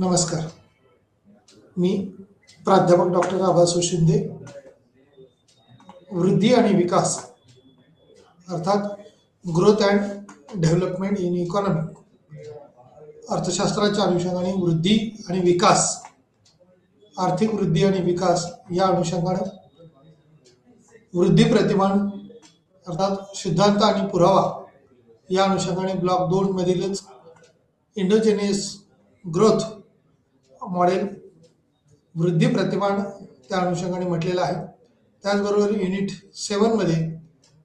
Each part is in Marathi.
नमस्कार. मी प्राध्यापक डॉक्टर आभासू शिंदे. वृद्धी आणि विकास अर्थात growth and development in economy अर्थशास्त्राच्या अनुषंगाने वृद्धी आणि विकास, आर्थिक वृद्धी आणि विकास या अनुषंगाने वृद्धी प्रतिमान अर्थात सिद्धांत आणि पुरावा या अनुषंगाने ब्लॉक 2 मधीलच इंडोजेनियस ग्रोथ मॉडेल वृद्धी प्रतिमान त्या अनुषंगाने म्हटलेलं आहे. त्याचबरोबर युनिट 7 मध्ये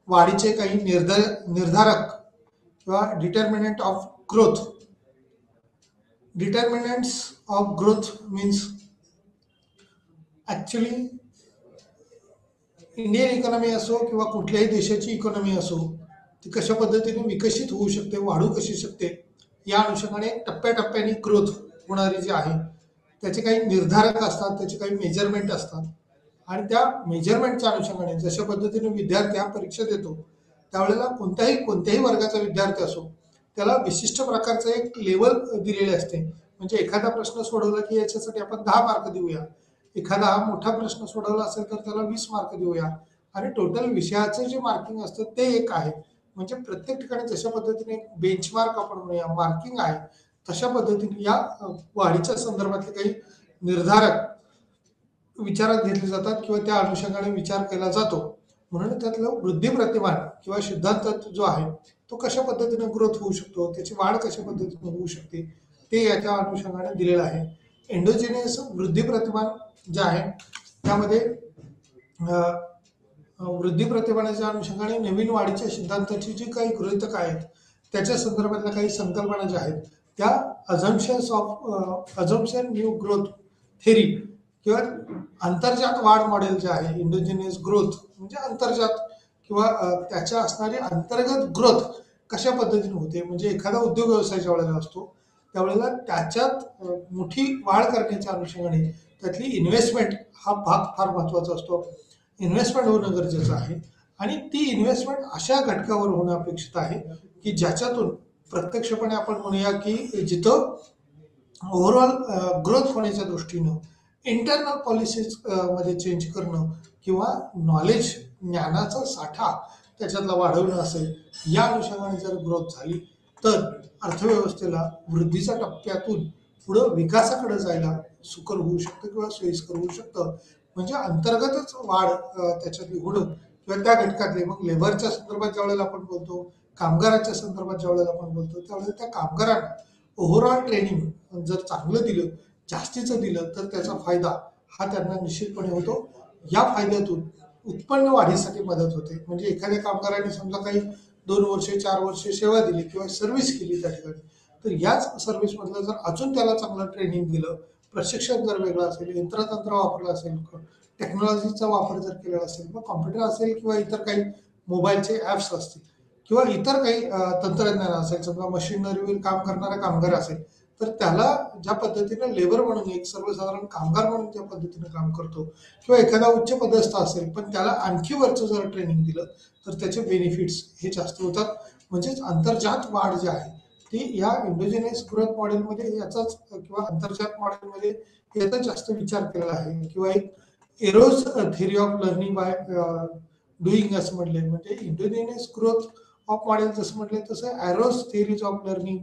वाढीचे काही निर्धारक किंवा determinant of growth. Determinants of growth means actually Indian economy असो किंवा कुठल्याही देशाची इकॉनॉमी असो, ती कशा पद्धतीने विकसित होऊ शकते, वाढू कशी शकते, या अनुषंगाने टप्प्याटप्प्याने ग्रोथ होणारी जी आहे त्याचे काही निर्धारक असतात, त्याचे काही मेजरमेंट असतात. आणि त्या मेजरमेंटच्या अनुषंगाने जशा पद्धतीने विद्यार्थी हा परीक्षा देतो त्यावेळेला कोणत्याही वर्गाचा विद्यार्थी असो त्याला विशिष्ट प्रकारचं एक लेवल दिलेले असते. म्हणजे एखादा प्रश्न सोडवला की याच्यासाठी आपण 10 मार्क देऊया, एखादा मोठा प्रश्न सोडवला असेल तर त्याला 20 मार्क देऊया, आणि टोटल विषयाचं जे मार्किंग असतं ते एक आहे. म्हणजे प्रत्येक ठिकाणी जशा पद्धतीने बेंचमार्क आपण म्हणूया, मार्किंग आहे, तशा पद्धतीने या वाढीच्या संदर्भातले काही निर्धारक विचारात घेतले जातात किंवा त्या अनुषंगाने विचार केला जातो. म्हणून त्यातलं वृद्धी प्रतिमान किंवा सिद्धांत जो आहे तो कशा पद्धतीने ग्रोथ होऊ शकतो, त्याची वाढ कशा पद्धतीने होऊ शकते, ते याच्या अनुषंगाने दिलेलं आहे. एंडोजेनियस वृद्धी प्रतिमान जे आहे त्यामध्ये वृद्धी प्रतिमानाच्या अनुषंगाने नवीन वाढीच्या सिद्धांताची जी काही गृहीतक आहेत त्याच्या संदर्भातल्या काही संकल्पना ज्या आहेत त्या अझम्पशन न्यू ग्रोथ थेरी किंवा अंतर्जात वाढ मॉडेल जे आहे, इंडोजेनियस ग्रोथ म्हणजे अंतर्जात किंवा त्याच्या असणारी अंतर्गत ग्रोथ कशा पद्धतीने होते. म्हणजे एखादा उद्योग व्यवसायाच्या वेळेला असतो त्यावेळेला त्याच्यात मोठी वाढ करण्याच्या अनुषंगाने त्यातली इन्व्हेस्टमेंट हा भाग फार महत्त्वाचा असतो. इन्व्हेस्टमेंट होणं गरजेचं आहे आणि ती इन्व्हेस्टमेंट अशा घटकावर होणं अपेक्षित आहे की ज्याच्यातून प्रत्यक्षपणे आपण म्हणूया की जिथं ओव्हरऑल ग्रोथ होण्याच्या दृष्टीनं इंटरनल पॉलिसीज मध्ये चेंज करणं किंवा नॉलेज, ज्ञानाचा साठा त्याच्यातला वाढवणं असेल, या अनुषंगाने जर ग्रोथ झाली तर अर्थव्यवस्थेला वृद्धीच्या टप्प्यातून पुढं विकासाकडे जायला सुकर होऊ शकतं किंवा सोयीस्कर होऊ शकतं. म्हणजे अंतर्गतच वाढ त्याच्यातली होणं किंवा त्या घटकातले, मग लेबरच्या संदर्भात ज्या वेळेला आपण बोलतो, कामगाराच्या संदर्भात ज्या वेळेला आपण बोलतो त्यावेळेला त्या कामगारांना ओव्हरऑल ट्रेनिंग जर चांगलं दिलं, जास्तीचं दिलं तर त्याचा फायदा हा त्यांना निश्चितपणे होतो. या फायद्यातून उत्पन्न वाढीसाठी मदत होते. म्हणजे एखाद्या कामगाराने समजा काही 2 वर्षे 4 वर्षे सेवा दिली किंवा सर्व्हिस केली त्या ठिकाणी, तर याच सर्व्हिसमधलं जर अजून त्याला चांगलं ट्रेनिंग दिलं, प्रशिक्षण जर वेगळं असेल, यंत्रतंत्र वापरलं असेल, टेक्नॉलॉजीचा वापर जर केलेला असेल, किंवा कॉम्प्युटर असेल किंवा इतर काही मोबाईलचे ॲप्स असतील किंवा इतर काही तंत्रज्ञान असेल, समजा मशिनरीवर काम करणारा कामगार असेल तर त्याला ज्या पद्धतीने लेबर म्हणून एक सर्वसाधारण कामगार म्हणून ज्या पद्धतीने काम करतो किंवा एखादा उच्च पदस्थ असेल पण त्याला आणखी वरचं जर ट्रेनिंग दिलं तर त्याचे बेनिफिट्स हे जास्त होतात. म्हणजेच अंतर्जात वाढ जी आहे ती या इंडोजेनियस ग्रोथ मॉडेलमध्ये याचाच किंवा अंतर्जात मॉडेलमध्ये याचा जास्त विचार केलेला आहे. किंवा एक arrows theory of learning by doing असं म्हटले. म्हणजे इंडोजेनियस ग्रोथ ऑफ मॉडेल जसं म्हटले तसं arrows theories of learning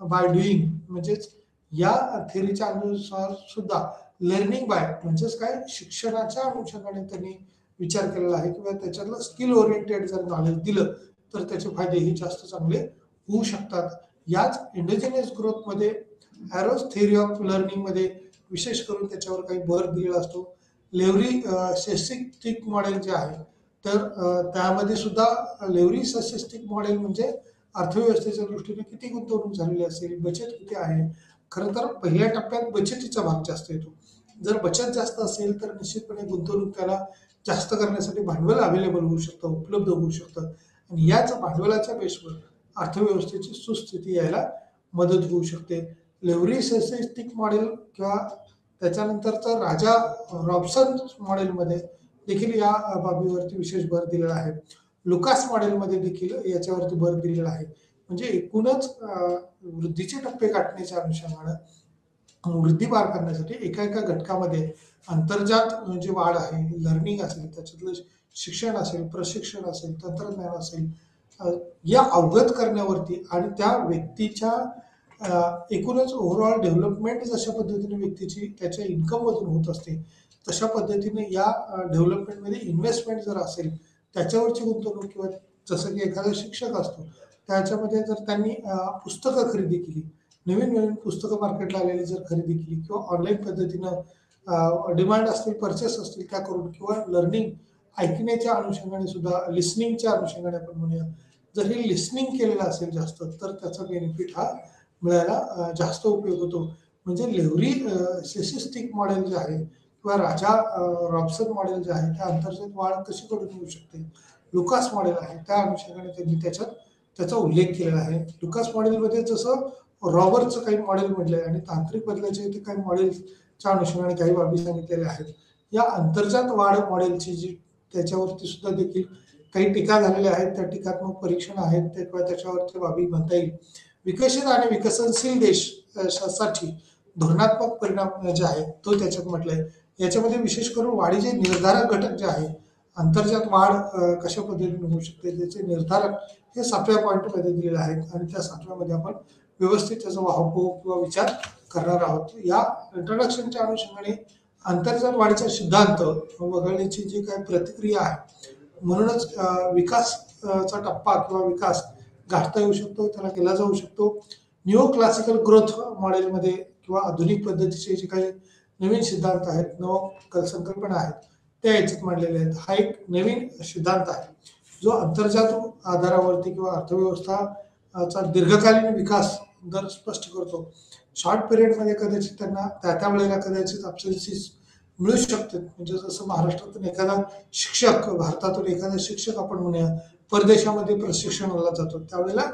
by doing, म्हणजेच या थेरीच्या अनुसार सुद्धा लर्निंग बाय म्हणजेच काय, शिक्षणाच्या अनुषंगाने त्यांनी विचार केलेला आहे किंवा त्याच्यातलं स्किल ओरिएंटेड जर नॉलेज दिलं तर त्याचे फायदे हे जास्त चांगले होऊ शकतात. याच इंडोजेनियस ग्रोथमध्ये एरोज थेरी ऑफ लर्निंग मध्ये विशेष करून त्याच्यावर काही भर दिलेला असतो. लेव्हरी सेस्टिक मॉडेल जे आहे तर त्यामध्ये सुद्धा लेव्हरी सेस्टिक मॉडेल म्हणजे अर्थव्यवस्थेच्या दृष्टीने किती गुंतवणूक झालेली असेल, बचत किती आहे. खरं तर पहिल्या टप्प्यात बचतीचा भाग जास्त येतो. जर बचत जास्त असेल तर निश्चितपणे गुंतवणूक त्याला जास्त करण्यासाठी भांडवल अवेलेबल होऊ शकतं, उपलब्ध होऊ शकतं, आणि याच भांडवलाच्या बेसवर अर्थव्यवस्थेची सुस्थिती यायला मदत होऊ शकते. लेव्हरी सेस्टिक मॉडेल किंवा त्याच्यानंतरचा राजा रॉबसन मॉडेलमध्ये देखील या बाबीवरती विशेष भर दिलेला आहे. लुकास मॉडेलमध्ये देखील याच्यावरती भर दिलेला आहे. म्हणजे एकूणच वृद्धीचे टप्पे गाठण्याच्या अनुषंगाने वृद्धी पार करण्यासाठी एका एका घटकामध्ये अंतर्जात जे वाढ आहे, लर्निंग असेल, त्याच्यातलं शिक्षण असेल, प्रशिक्षण असेल, तंत्रज्ञान असेल, अ, या अवगत करण्यावरती आणि त्या व्यक्तीच्या एकूणच ओव्हरऑल डेव्हलपमेंट जशा पद्धतीने व्यक्तीची त्याच्या इन्कममधून होत असते, तशा पद्धतीने या डेव्हलपमेंटमध्ये इन्व्हेस्टमेंट जर असेल, त्याच्यावरची गुंतवणूक किंवा जसं की एखादा शिक्षक असतो, त्याच्यामध्ये जर त्यांनी पुस्तकं खरेदी केली, नवीन-नवीन पुस्तकं मार्केटला आलेली जर खरेदी केली किंवा ऑनलाईन पद्धतीनं डिमांड असतील, पर्चेस असतील त्या करून किंवा लर्निंग ऐकण्याच्या अनुषंगाने सुद्धा लिसनिंगच्या अनुषंगाने आपण म्हणूया. जर हे लिसनिंग केलेलं असेल जास्त, तर त्याचा बेनिफिट हा मिळायला जास्त उपयोग होतो. म्हणजे लेव्हरी सेसिस्टिक मॉडेल जे आहे किंवा राजा रॉबसन मॉडेल जे आहे, त्या अंतर्गत वाढ कशी घडून येऊ शकते. लुकास मॉडेल आहे, त्या अनुषंगाने त्यांनी त्याच्यात त्याचा उल्लेख केलेला आहे. लुकास मॉडेलमध्ये जसं रॉबरचं काही मॉडेल म्हटलंय आणि तांत्रिक बदलाचे इथे काही मॉडेलच्या अनुषंगाने काही बाबी सांगितलेल्या आहेत. या अंतर्जात वाढ मॉडेलची जी त्याच्यावरती सुद्धा देखील काही टीका झालेल्या आहेत. त्या टीकात्मक परीक्षण आहेत ते किंवा त्याच्यावरच्या बाबी म्हणता येईल. विकसित आणि विकसनशील देशासाठी धोरणात्मक परिणाम जे आहे तो त्याच्यात म्हटलंय. याच्यामध्ये विशेष करून वाढीचे निर्धारक घटक जे आहे, अंतर्जात वाढ कशा पद्धतीने होऊ शकते त्याचे निर्धारक हे 7व्या पॉईंटमध्ये दिलेले आहेत आणि त्या 7व्यामध्ये आपण व्यवस्थित त्याचा वाहपोह किंवा विचार करणार आहोत. या इंट्रोडक्शनच्या अनुषंगाने अंतर्जात वाढीचा सिद्धांत वगळण्याची जी काही प्रतिक्रिया आहे, म्हणूनच विकासचा टप्पा किंवा विकास गाठता येऊ शकतो, त्याला केला जाऊ शकतो. न्यू क्लासिकल ग्रोथ मॉडेलमध्ये किंवा आधुनिक पद्धतीचे जे काही नवीन सिद्धांत आहेत, संकल्पना आहेत, त्या याच्यात मांडलेल्या आहेत. हा एक नवीन सिद्धांत आहे जो अंतर्जात आधारावरती किंवा अर्थव्यवस्थाचा दीर्घकालीन विकास दर स्पष्ट करतो. शॉर्ट पिरियडमध्ये कदाचित त्यांना त्या त्या वेळेला कदाचित अपसेन्सीस मिळू शकतात. म्हणजे जसं महाराष्ट्रातून एखादा शिक्षक, भारतातून एखादा शिक्षक आपण म्हणूया परदेशामध्ये प्रशिक्षणाला जातो, त्यावेळेला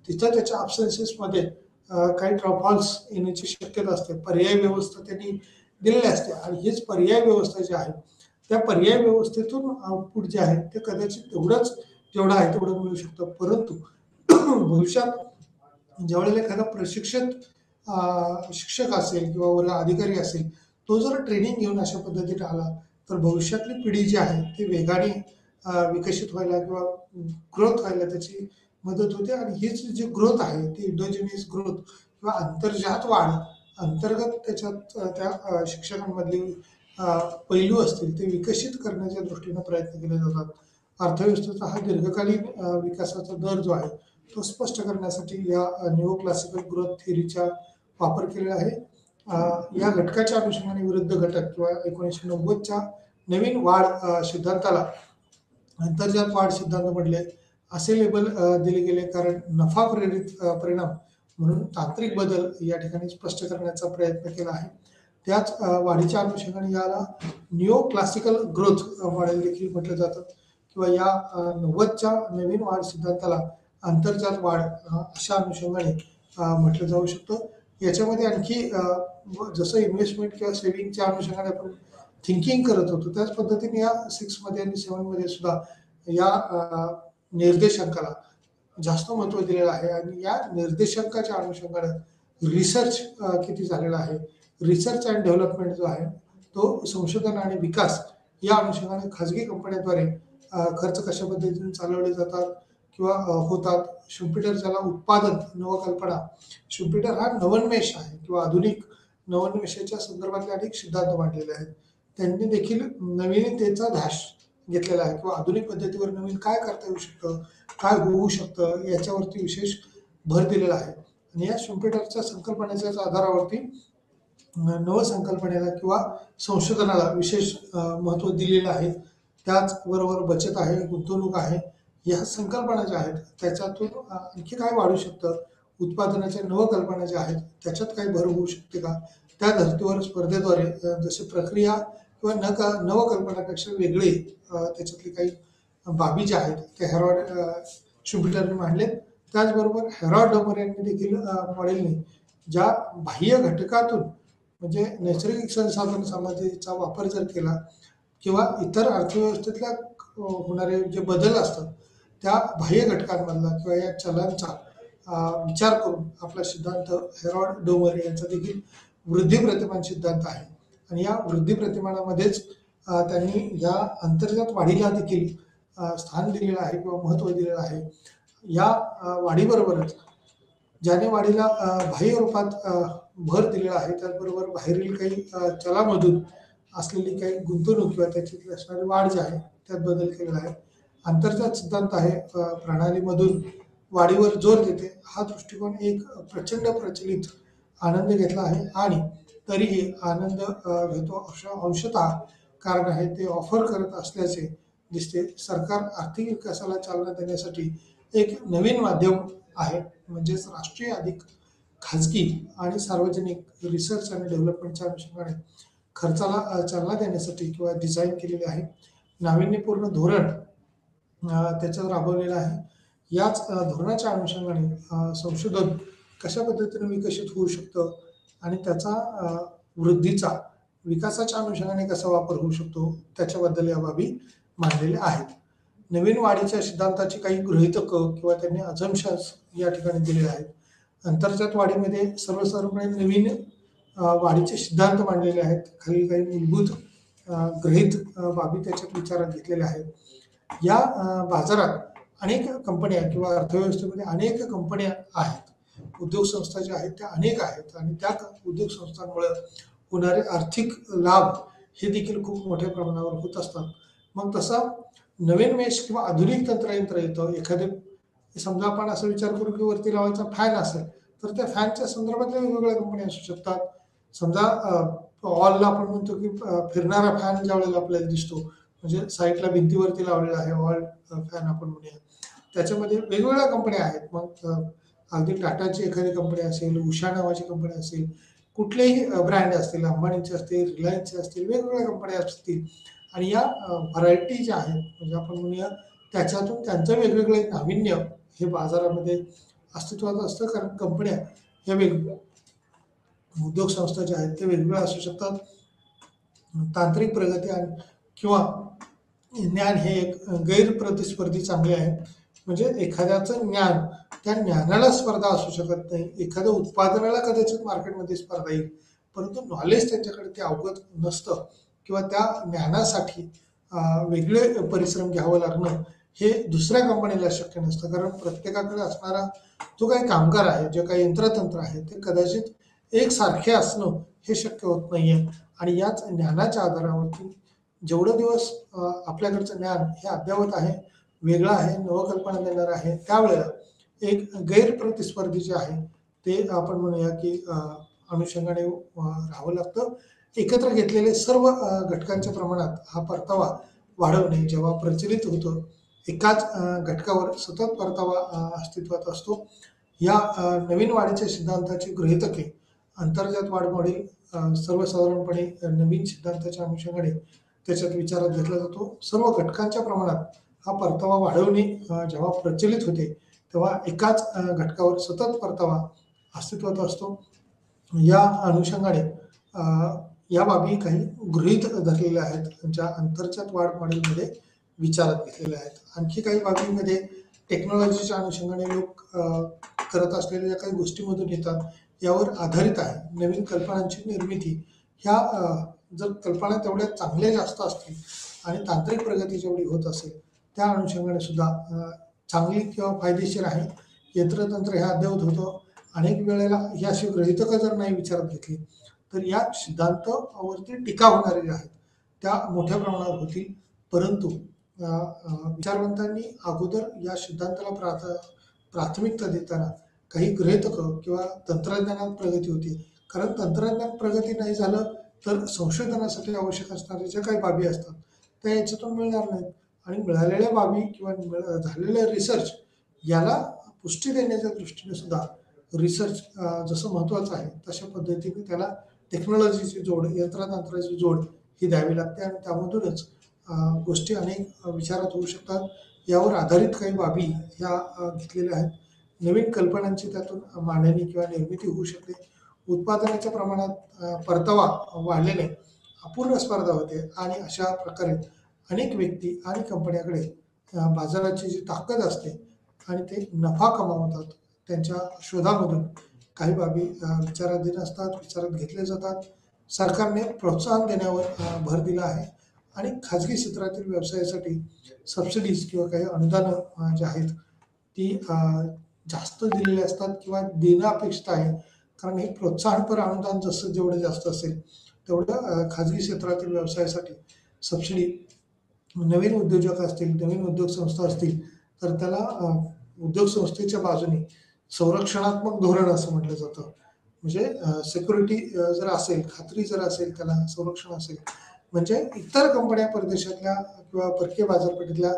तिथं त्याच्या अपसेन्सेसमध्ये काही ड्रॉपऑल्स येण्याची शक्यता असते. पर्याय व्यवस्था त्यांनी दिलेली असते आणि हीच पर्याय व्यवस्था जी आहे, त्या पर्याय व्यवस्थेतून आउटपुट जे आहे ते कदाचित तेवढंच जेवढं आहे तेवढं मिळू शकतं. परंतु भविष्यात ज्यावेळेला एखादा प्रशिक्षित शिक्षक असेल किंवा वर्ग अधिकारी असेल, तो जर ट्रेनिंग घेऊन अशा पद्धतीने आला, तर भविष्यातली पिढी जी आहे ती वेगाने विकसित व्हायला किंवा ग्रोथ व्हायला त्याची मदत होते आणि हीच जी ग्रोथ आहे ती इंडोजिनियस ग्रोथ किंवा अंतर्जात वाढ, अंतर्गत त्याच्यात त्या शिक्षकांमधले पैलू असतील ते विकसित करण्याच्या दृष्टीने प्रयत्न केले जातात. अर्थव्यवस्थेचा हा दीर्घकालीन विकासाचा दर जो आहे तो स्पष्ट करण्यासाठी या न्यू क्लासिकल ग्रोथ थिअरीचा वापर केलेला आहे. या घटकाच्या अनुषंगाने विरुद्ध घटक किंवा 1990च्या नवीन वाढ सिद्धांताला अंतर्जात वाढ सिद्धांत म्हटले असे लेबल दिले गेले, कारण नफा प्रेरित परिणाम म्हणून तांत्रिक बदल या ठिकाणी स्पष्ट करण्याचा प्रयत्न केला आहे. त्याच वाढीच्या अनुषंगाने याला न्यू क्लासिकल ग्रोथ मॉडेल देखील म्हटलं जातं किंवा या 90च्या नवीन वाढ सिद्धांताला अंतर्जात वाढ अशा अनुषंगाने म्हटलं जाऊ शकतं. याच्यामध्ये आणखी जसं इन्व्हेस्टमेंट किंवा सेव्हिंगच्या अनुषंगाने आपण थिंकिंग करत होतो, त्याच पद्धतीने या 6मध्ये आणि 7मध्ये सुद्धा या निर्देशांकाला जास्त महत्त्व दिलेलं आहे आणि या निर्देशांकाच्या अनुषंगाने रिसर्च किती झालेला आहे, रिसर्च अँड डेव्हलपमेंट जो आहे तो संशोधन आणि विकास या अनुषंगाने खाजगी कंपन्यांद्वारे खर्च कशा पद्धतीने चालवले जातात किंवा होतात. शुम्पिटर ज्याला उत्पादन नवकल्पना, शुम्पिटर हा नवोन्मेष आहे किंवा आधुनिक नवोन्मेषाच्या संदर्भातले अनेक सिद्धांत मांडलेले आहेत. त्यांनी देखील नवीनतेचा ध्यास घेतलेला आहे किंवा आधुनिक पद्धतीवर नवीन काय करता येऊ शकतं, काय होऊ शकतं याच्यावरती विशेष भर दिलेला आहे. आणि या शुम्पिटरच्या संकल्पनेच्या आधारावरती नवसंकल्पनेला किंवा संशोधनाला विशेष महत्त्व दिलेलं आहे. त्याचबरोबर बचत आहे, गुंतवणूक आहे, या संकल्पना ज्या आहेत त्याच्यातून आणखी काय वाढू शकतं, उत्पादनाच्या नवकल्पना ज्या आहेत त्याच्यात काही भर होऊ शकते का, त्या धर्तीवर स्पर्धेद्वारे जशी प्रक्रिया किंवा नवकल्पनापेक्षा वेगळे त्याच्यातली काही बाबी ज्या आहेत त्या हेरॉड शुम्पिटरने मांडलेत. त्याचबरोबर हेरॉड डोमर यांनी देखील मॉडेलने ज्या बाह्य घटकातून म्हणजे नैसर्गिक संसाधन समाधीचा वापर जर केला किंवा इतर अर्थव्यवस्थेतल्या होणारे जे बदल असतात त्या बाह्य घटकांमधला किंवा या चलांचा विचार करून आपला सिद्धांत हेरॉड डोमर यांचा देखील वृद्धी प्रतिमान सिद्धांत आहे आणि या वृद्धी प्रतिमानामध्येच त्यांनी या अंतर्गत वाढीला देखील स्थान दिलेलं आहे किंवा महत्त्व दिलेलं आहे. या वाढीबरोबरच ज्याने वाढीला बाह्य रूपात भर दिलेला आहे, त्याचबरोबर बाहेरील काही चलामधून असलेली काही गुंतवणूक किंवा त्याच्यातली असणारी वाढ जी आहे त्यात बदल केलेला आहे. अंतर्जात सिद्धांत आहे प्रणालीमधून वाढीवर जोर देते. हा दृष्टिकोन एक प्रचंड प्रचलित आनंद घेतला आहे आणि तरीही आनंद घेतो अंशतः कारण आहे ते ऑफर करत असल्याचे दिसते. सरकार आर्थिक विकासाला चालना देण्यासाठी एक नवीन माध्यम आहे, म्हणजेच राष्ट्रीय अधिक खाजगी आणि सार्वजनिक रिसर्च आणि डेव्हलपमेंटच्या अनुषंगाने खर्चाला चालना देण्यासाठी किंवा डिझाईन केलेले आहे. नाविन्यपूर्ण धोरण त्याच्यावर राबवलेलं आहे. याच धोरणाच्या अनुषंगाने संशोधन कशा पद्धतीने विकसित होऊ शकतं आणि त्याचा वृद्धीचा विकासाच्या अनुषंगाने कसा वापर होऊ शकतो त्याच्याबद्दल या बाबी मांडलेल्या आहेत. नवीन वाढीच्या सिद्धांताची काही गृहीतकं किंवा त्यांनी अझम्पशन्स या ठिकाणी दिलेले आहेत. अंतर्जात वाढीमध्ये सर्वसाधारणपणे नवीन वाढीचे सिद्धांत मांडलेले आहेत. खाली काही मूलभूत गृहीत बाबी त्याच्यात विचारात घेतलेल्या आहेत. या बाजारात अनेक कंपन्या किंवा अर्थव्यवस्थेमध्ये अनेक कंपन्या आहेत, उद्योग संस्था ज्या आहेत त्या अनेक आहेत आणि त्या उद्योग संस्थांमुळे होणारे आर्थिक लाभ हे देखील खूप मोठ्या प्रमाणावर होत असतात. मग तसा नवीन मेश किंवा आधुनिक तंत्रयंत्र येतं. एखादे समजा आपण असा विचार करू की वरती लावायचा फॅन असेल तर त्या फॅनच्या संदर्भातल्या वेगवेगळ्या कंपन्या असू शकतात. समजा वॉलला आपण म्हणतो की फिरणारा फॅन ज्या वेळेला आपल्याला दिसतो, म्हणजे साईडला भिंतीवरती लावलेला आहे वॉल फॅन आपण म्हणूया, त्याच्यामध्ये वेगवेगळ्या कंपन्या आहेत. मग अगदी टाटाची एखादी कंपनी असेल, उषा नावाची कंपनी असेल, कुठलेही ब्रँड असतील, अंबानीचे असतील, रिलायन्सचे असतील, वेगवेगळ्या कंपन्या असतील आणि या व्हरायटी ज्या आहेत म्हणजे आपण म्हणूया त्याच्यातून त्यांचं वेगवेगळे नाविन्य हे बाजारामध्ये अस्तित्वात असतं. कारण कंपन्या या वेगवेगळ्या उद्योग संस्था ज्या आहेत ते वेगवेगळ्या असू शकतात. तांत्रिक प्रगती आणि किंवा ज्ञान हे एक गैरप्रतिस्पर्धी चांगले आहे. म्हणजे एखाद्याचं ज्ञान त्या ज्ञानाला स्पर्धा असू शकत नाही. एखाद्या उत्पादनाला कदाचित मार्केटमध्ये स्पर्धा येईल, परंतु नॉलेज त्यांच्याकडे ते अवगत नसतं किंवा त्या ज्ञानासाठी वेगळे परिश्रम घ्यावं लागणं हे दुसऱ्या कंपनीला शक्य नसतं. कारण प्रत्येकाकडे असणारा जो काही कामगार आहे, जे काही यंत्रतंत्र आहे ते कदाचित एकसारखे असणं हे शक्य होत नाहीये. आणि याच ज्ञानाच्या आधारावरती जेवढं दिवस आपल्याकडचं ज्ञान हे अद्ययावत आहे, वेगळं आहे, नवकल्पना देणार आहे, त्यावेळेला एक गैरप्रतिस्पर्धी जे आहे ते आपण म्हणूया की अनुषंगाने राहावं लागतं. एकत्र घेतलेले सर्व घटकांच्या प्रमाणात हा परतावा वाढवणे जेव्हा प्रचलित होतं, एकाच घटकावर सतत परतावा अस्तित्वात असतो. या नवीन वाढीच्या सिद्धांताची गृहीतके अंतर्जात वाढ मॉडेल सर्वसाधारणपणे नवीन सिद्धांताच्या अनुषंगाने त्याच्यात विचारात घेतला जातो. सर्व घटकांच्या प्रमाणात हा परतावा वाढवणे जेव्हा प्रचलित होते तेव्हा एकाच घटकावर सतत परतावा अस्तित्वात असतो. या अनुषंगाने या बाबी काही गृहीत धरलेल्या आहेत, ज्या अंतर्जात वाढ मॉडेलमध्ये विचारात घेतलेल्या आहेत. आणखी काही बाबींमध्ये टेक्नॉलॉजीच्या अनुषंगाने लोक करत असलेल्या ज्या काही गोष्टीमधून येतात यावर आधारित आहे. नवीन कल्पनांची निर्मिती ह्या जर कल्पना तेवढ्या चांगल्या जास्त असतील आणि तांत्रिक प्रगती जेवढी होत असेल त्या अनुषंगाने सुद्धा चांगली किंवा फायदेशीर आहे. यंत्रतंत्र हे अद्ययावत होतं. अनेक वेळेला ही अशी गृहीतकं जर नाही विचारात घेतली तर या सिद्धांतावरती टीका होणारे जे आहेत त्या मोठ्या प्रमाणावर होतील. परंतु विचारवंतांनी अगोदर या सिद्धांताला प्राथमिकता देताना काही गृहीतकं किंवा तंत्रज्ञानात प्रगती होती. कारण तंत्रज्ञान प्रगती नाही झालं तर संशोधनासाठी आवश्यक असणाऱ्या ज्या काही बाबी असतात त्या याच्यातून मिळणार नाहीत आणि मिळालेल्या बाबी किंवा झालेलं रिसर्च याला पुष्टी देण्याच्या दृष्टीने सुद्धा रिसर्च जसं महत्त्वाचं आहे तशा पद्धतीने त्याला टेक्नॉलॉजीची जोड, यंत्रतंत्राची जोड ही द्यावी लागते आणि त्यामधूनच गोष्टी अनेक विचारात होऊ शकतात. यावर आधारित काही बाबी ह्या घेतलेल्या आहेत. नवीन कल्पनांची त्यातून मांडणी किंवा निर्मिती होऊ शकते. उत्पादनाच्या प्रमाणात परतावा वाढल्याने अपूर्ण स्पर्धा होते आणि अशा प्रकारे अनेक व्यक्ती आणि कंपन्याकडे बाजाराची जी ताकद असते आणि ते नफा कमावतात त्यांच्या शोधामधून काही बाबी विचाराधीन असतात, विचारात घेतले जातात. सरकारने प्रोत्साहन देण्यावर भर दिला आहे आणि खाजगी क्षेत्रातील व्यवसायासाठी सबसिडीज किंवा काही अनुदानं जे आहेत ती जास्त दिलेली असतात किंवा देणं अपेक्षित आहे. कारण हे प्रोत्साहनपर अनुदान जसं जेवढं जास्त असेल तेवढं खाजगी क्षेत्रातील व्यवसायासाठी सबसिडी, नवीन उद्योजक असतील, नवीन उद्योग संस्था असतील तर त्याला उद्योग संस्थेच्या बाजूने संरक्षणात्मक धोरण असं म्हटलं जातं. म्हणजे सिक्युरिटी जर असेल, खात्री जर असेल, त्याला संरक्षण असेल, म्हणजे इतर कंपन्या परदेशातल्या किंवा परकीय बाजारपेठेतल्या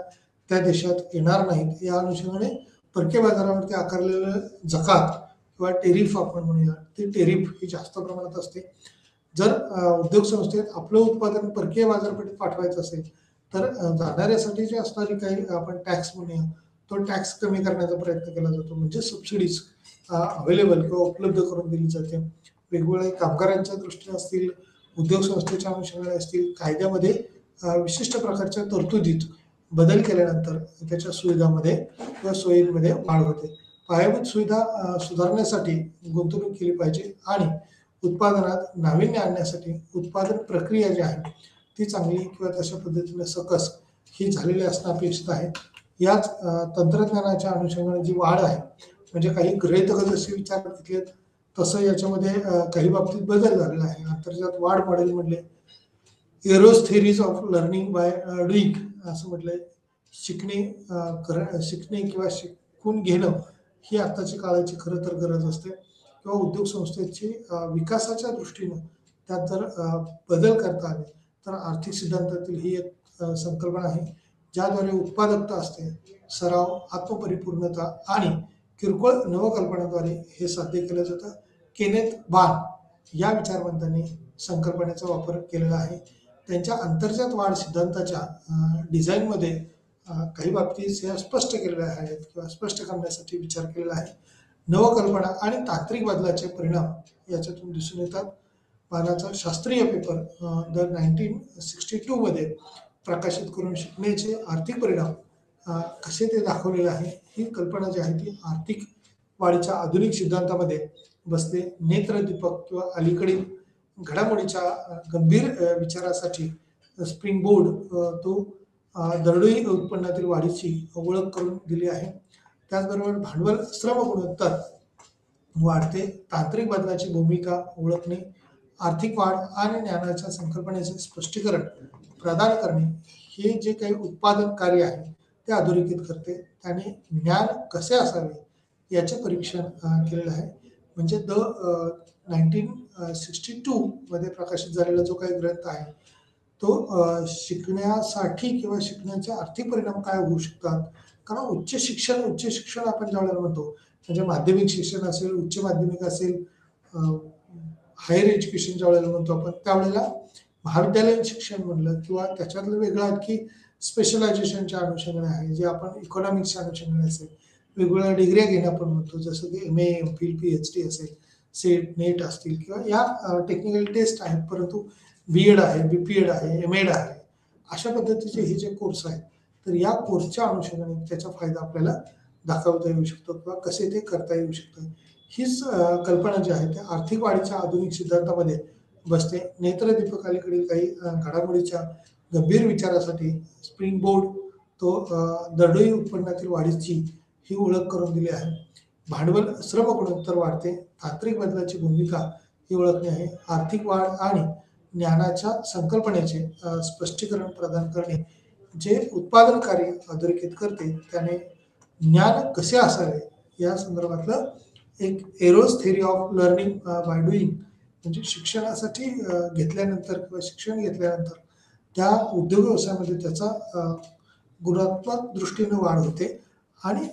त्या देशात येणार नाहीत. या अनुषंगाने परकीय बाजारावरती आकारलेलं जकात किंवा टेरिफ आपण म्हणूया, ती टेरिफ ही जास्त प्रमाणात असते. जर उद्योग संस्थेत आपलं उत्पादन परकीय बाजारपेठेत पाठवायचं असेल तर जाणाऱ्यासाठी जे असणारी काही आपण टॅक्स म्हणूया, तो टॅक्स कमी करण्याचा प्रयत्न केला जातो. म्हणजे सबसिडीज अवेलेबल किंवा उपलब्ध करून दिली जाते. वेगवेगळ्या कामगारांच्या दृष्टीने असतील, उद्योग संस्थेच्या अनुषंगाने असतील, कायद्यामध्ये विशिष्ट प्रकारच्या तरतुदीत बदल केल्यानंतर त्याच्या सुविधामध्ये किंवा सोयींमध्ये वाढ होते. पायाभूत सुविधा सुधारण्यासाठी गुंतवणूक केली पाहिजे आणि उत्पादनात नाविन्य आणण्यासाठी उत्पादन प्रक्रिया जी आहे ती चांगली किंवा तशा पद्धतीने सकस ही झालेली असणं अपेक्षित आहे. याच तंत्रज्ञानाच्या अनुषंगाने जी वाढ आहे, म्हणजे काही गृहीतक जसे विचार घेतलेत तसं याच्यामध्ये काही बाबतीत बदल झालेला आहे. अंतर्जात वाढ मॉडेल म्हणले, arrows theories of learning by doing असं म्हटलंय. शिकणे किंवा शिकून घेणं ही आत्ताची काळाची खरं तर गरज असते. किंवा उद्योग संस्थेची विकासाच्या दृष्टीनं त्यात जर बदल करता आले तर आर्थिक सिद्धांतातील ही एक संकल्पना आहे ज्याद्वारे उत्पादकता असते, सराव, आत्मपरिपूर्णता आणि किरकोळ नवकल्पनाद्वारे हे साध्य केलं जातं. केनेथ बार्न या विचारवंतांनी संकल्पनेचा वापर केलेला आहे. त्यांच्या अंतर्जात वाढ सिद्धांताच्या डिझाईनमध्ये काही बाबतीत हे स्पष्ट केलेले आहेत किंवा स्पष्ट करण्यासाठी विचार केलेला आहे. नवकल्पना आणि तांत्रिक बदलाचे परिणाम याच्यातून दिसून येतात. बार्नाचा शास्त्रीय पेपर द 1962 मध्ये प्रकाशित करून शिकण्याचे आर्थिक परिणाम कसे ते दाखवलेले आहे. ही कल्पना जी आहे ती आर्थिक वाढीच्या आधुनिक सिद्धांतामध्ये बसते. नेत्रदीपक किंवा अलीकडील घडामोडीच्या गंभीर विचारासाठी स्प्रिंग बोर्ड तो दरडोई उत्पन्नातील वाढीची ओळख करून दिली आहे. त्याचबरोबर भांडवल श्रम गुणोत्तर वाढते, तांत्रिक बदलाची भूमिका ओळखणे, आर्थिक वाढ आणि ज्ञानाच्या संकल्पनेचे स्पष्टीकरण प्रदान करणे हे जे काही उत्पादन कार्य आहे ते अधोरेखित करते. त्याने ज्ञान कसे असावे याचे परीक्षण केलेलं आहे. म्हणजे द 1962 मध्ये प्रकाशित झालेला जो काही ग्रंथ आहे तो शिकण्यासाठी किंवा शिकण्याचे आर्थिक परिणाम काय होऊ शकतात. कारण उच्च शिक्षण आपण ज्यावेळेला म्हणतो म्हणजे माध्यमिक शिक्षण असेल, उच्च माध्यमिक असेल, हायर एज्युकेशन ज्या वेळेला म्हणतो आपण त्यावेळेला महाविद्यालयीन शिक्षण म्हणलं किंवा त्याच्यातलं वेगळं आणखी स्पेशलायझेशनच्या अनुषंगाने आहे जे आपण इकॉनॉमिक्सच्या अनुषंगाने असेल, वेगवेगळ्या डिग्र्या घेणं आपण म्हणतो जसं की MA, MPhil, PhD असेल, सेट, नेट असतील किंवा या टेक्निकल टेस्ट आहेत. परंतु BEd आहे, BPEd आहे, MAd आहे, अशा पद्धतीचे हे जे कोर्स आहेत तर या कोर्सच्या अनुषंगाने त्याचा फायदा आपल्याला दाखवता येऊ शकतो किंवा कसे ते करता येऊ शकतं. हीच कल्पना जी आहे त्या आर्थिक वाढीच्या आधुनिक सिद्धांतामध्ये बसते. नेत्रदीपक अलीकडील काही घडामोडीच्या गंभीर विचारासाठी स्प्रिंग बोर्ड तो दरडोई उत्पन्नातील वाढीची ही ओळख करून दिली आहे. भांडवल श्रम गुणोत्तर वाढते, तांत्रिक बदलाची भूमिका ही ओळखणे आहे, आर्थिक वाढ आणि ज्ञानाच्या संकल्पनेचे स्पष्टीकरण प्रदान करणे जे उत्पादन कार्य अधोरेखित करते. त्याने ज्ञान कसे असावे या संदर्भातलं एक arrows theory of learning by doing म्हणजे शिक्षणासाठी घेतल्यानंतर किंवा शिक्षण घेतल्यानंतर त्या उद्योग व्यवसायामध्ये त्याचा गुणात्मक दृष्टीने वाढ होते आणि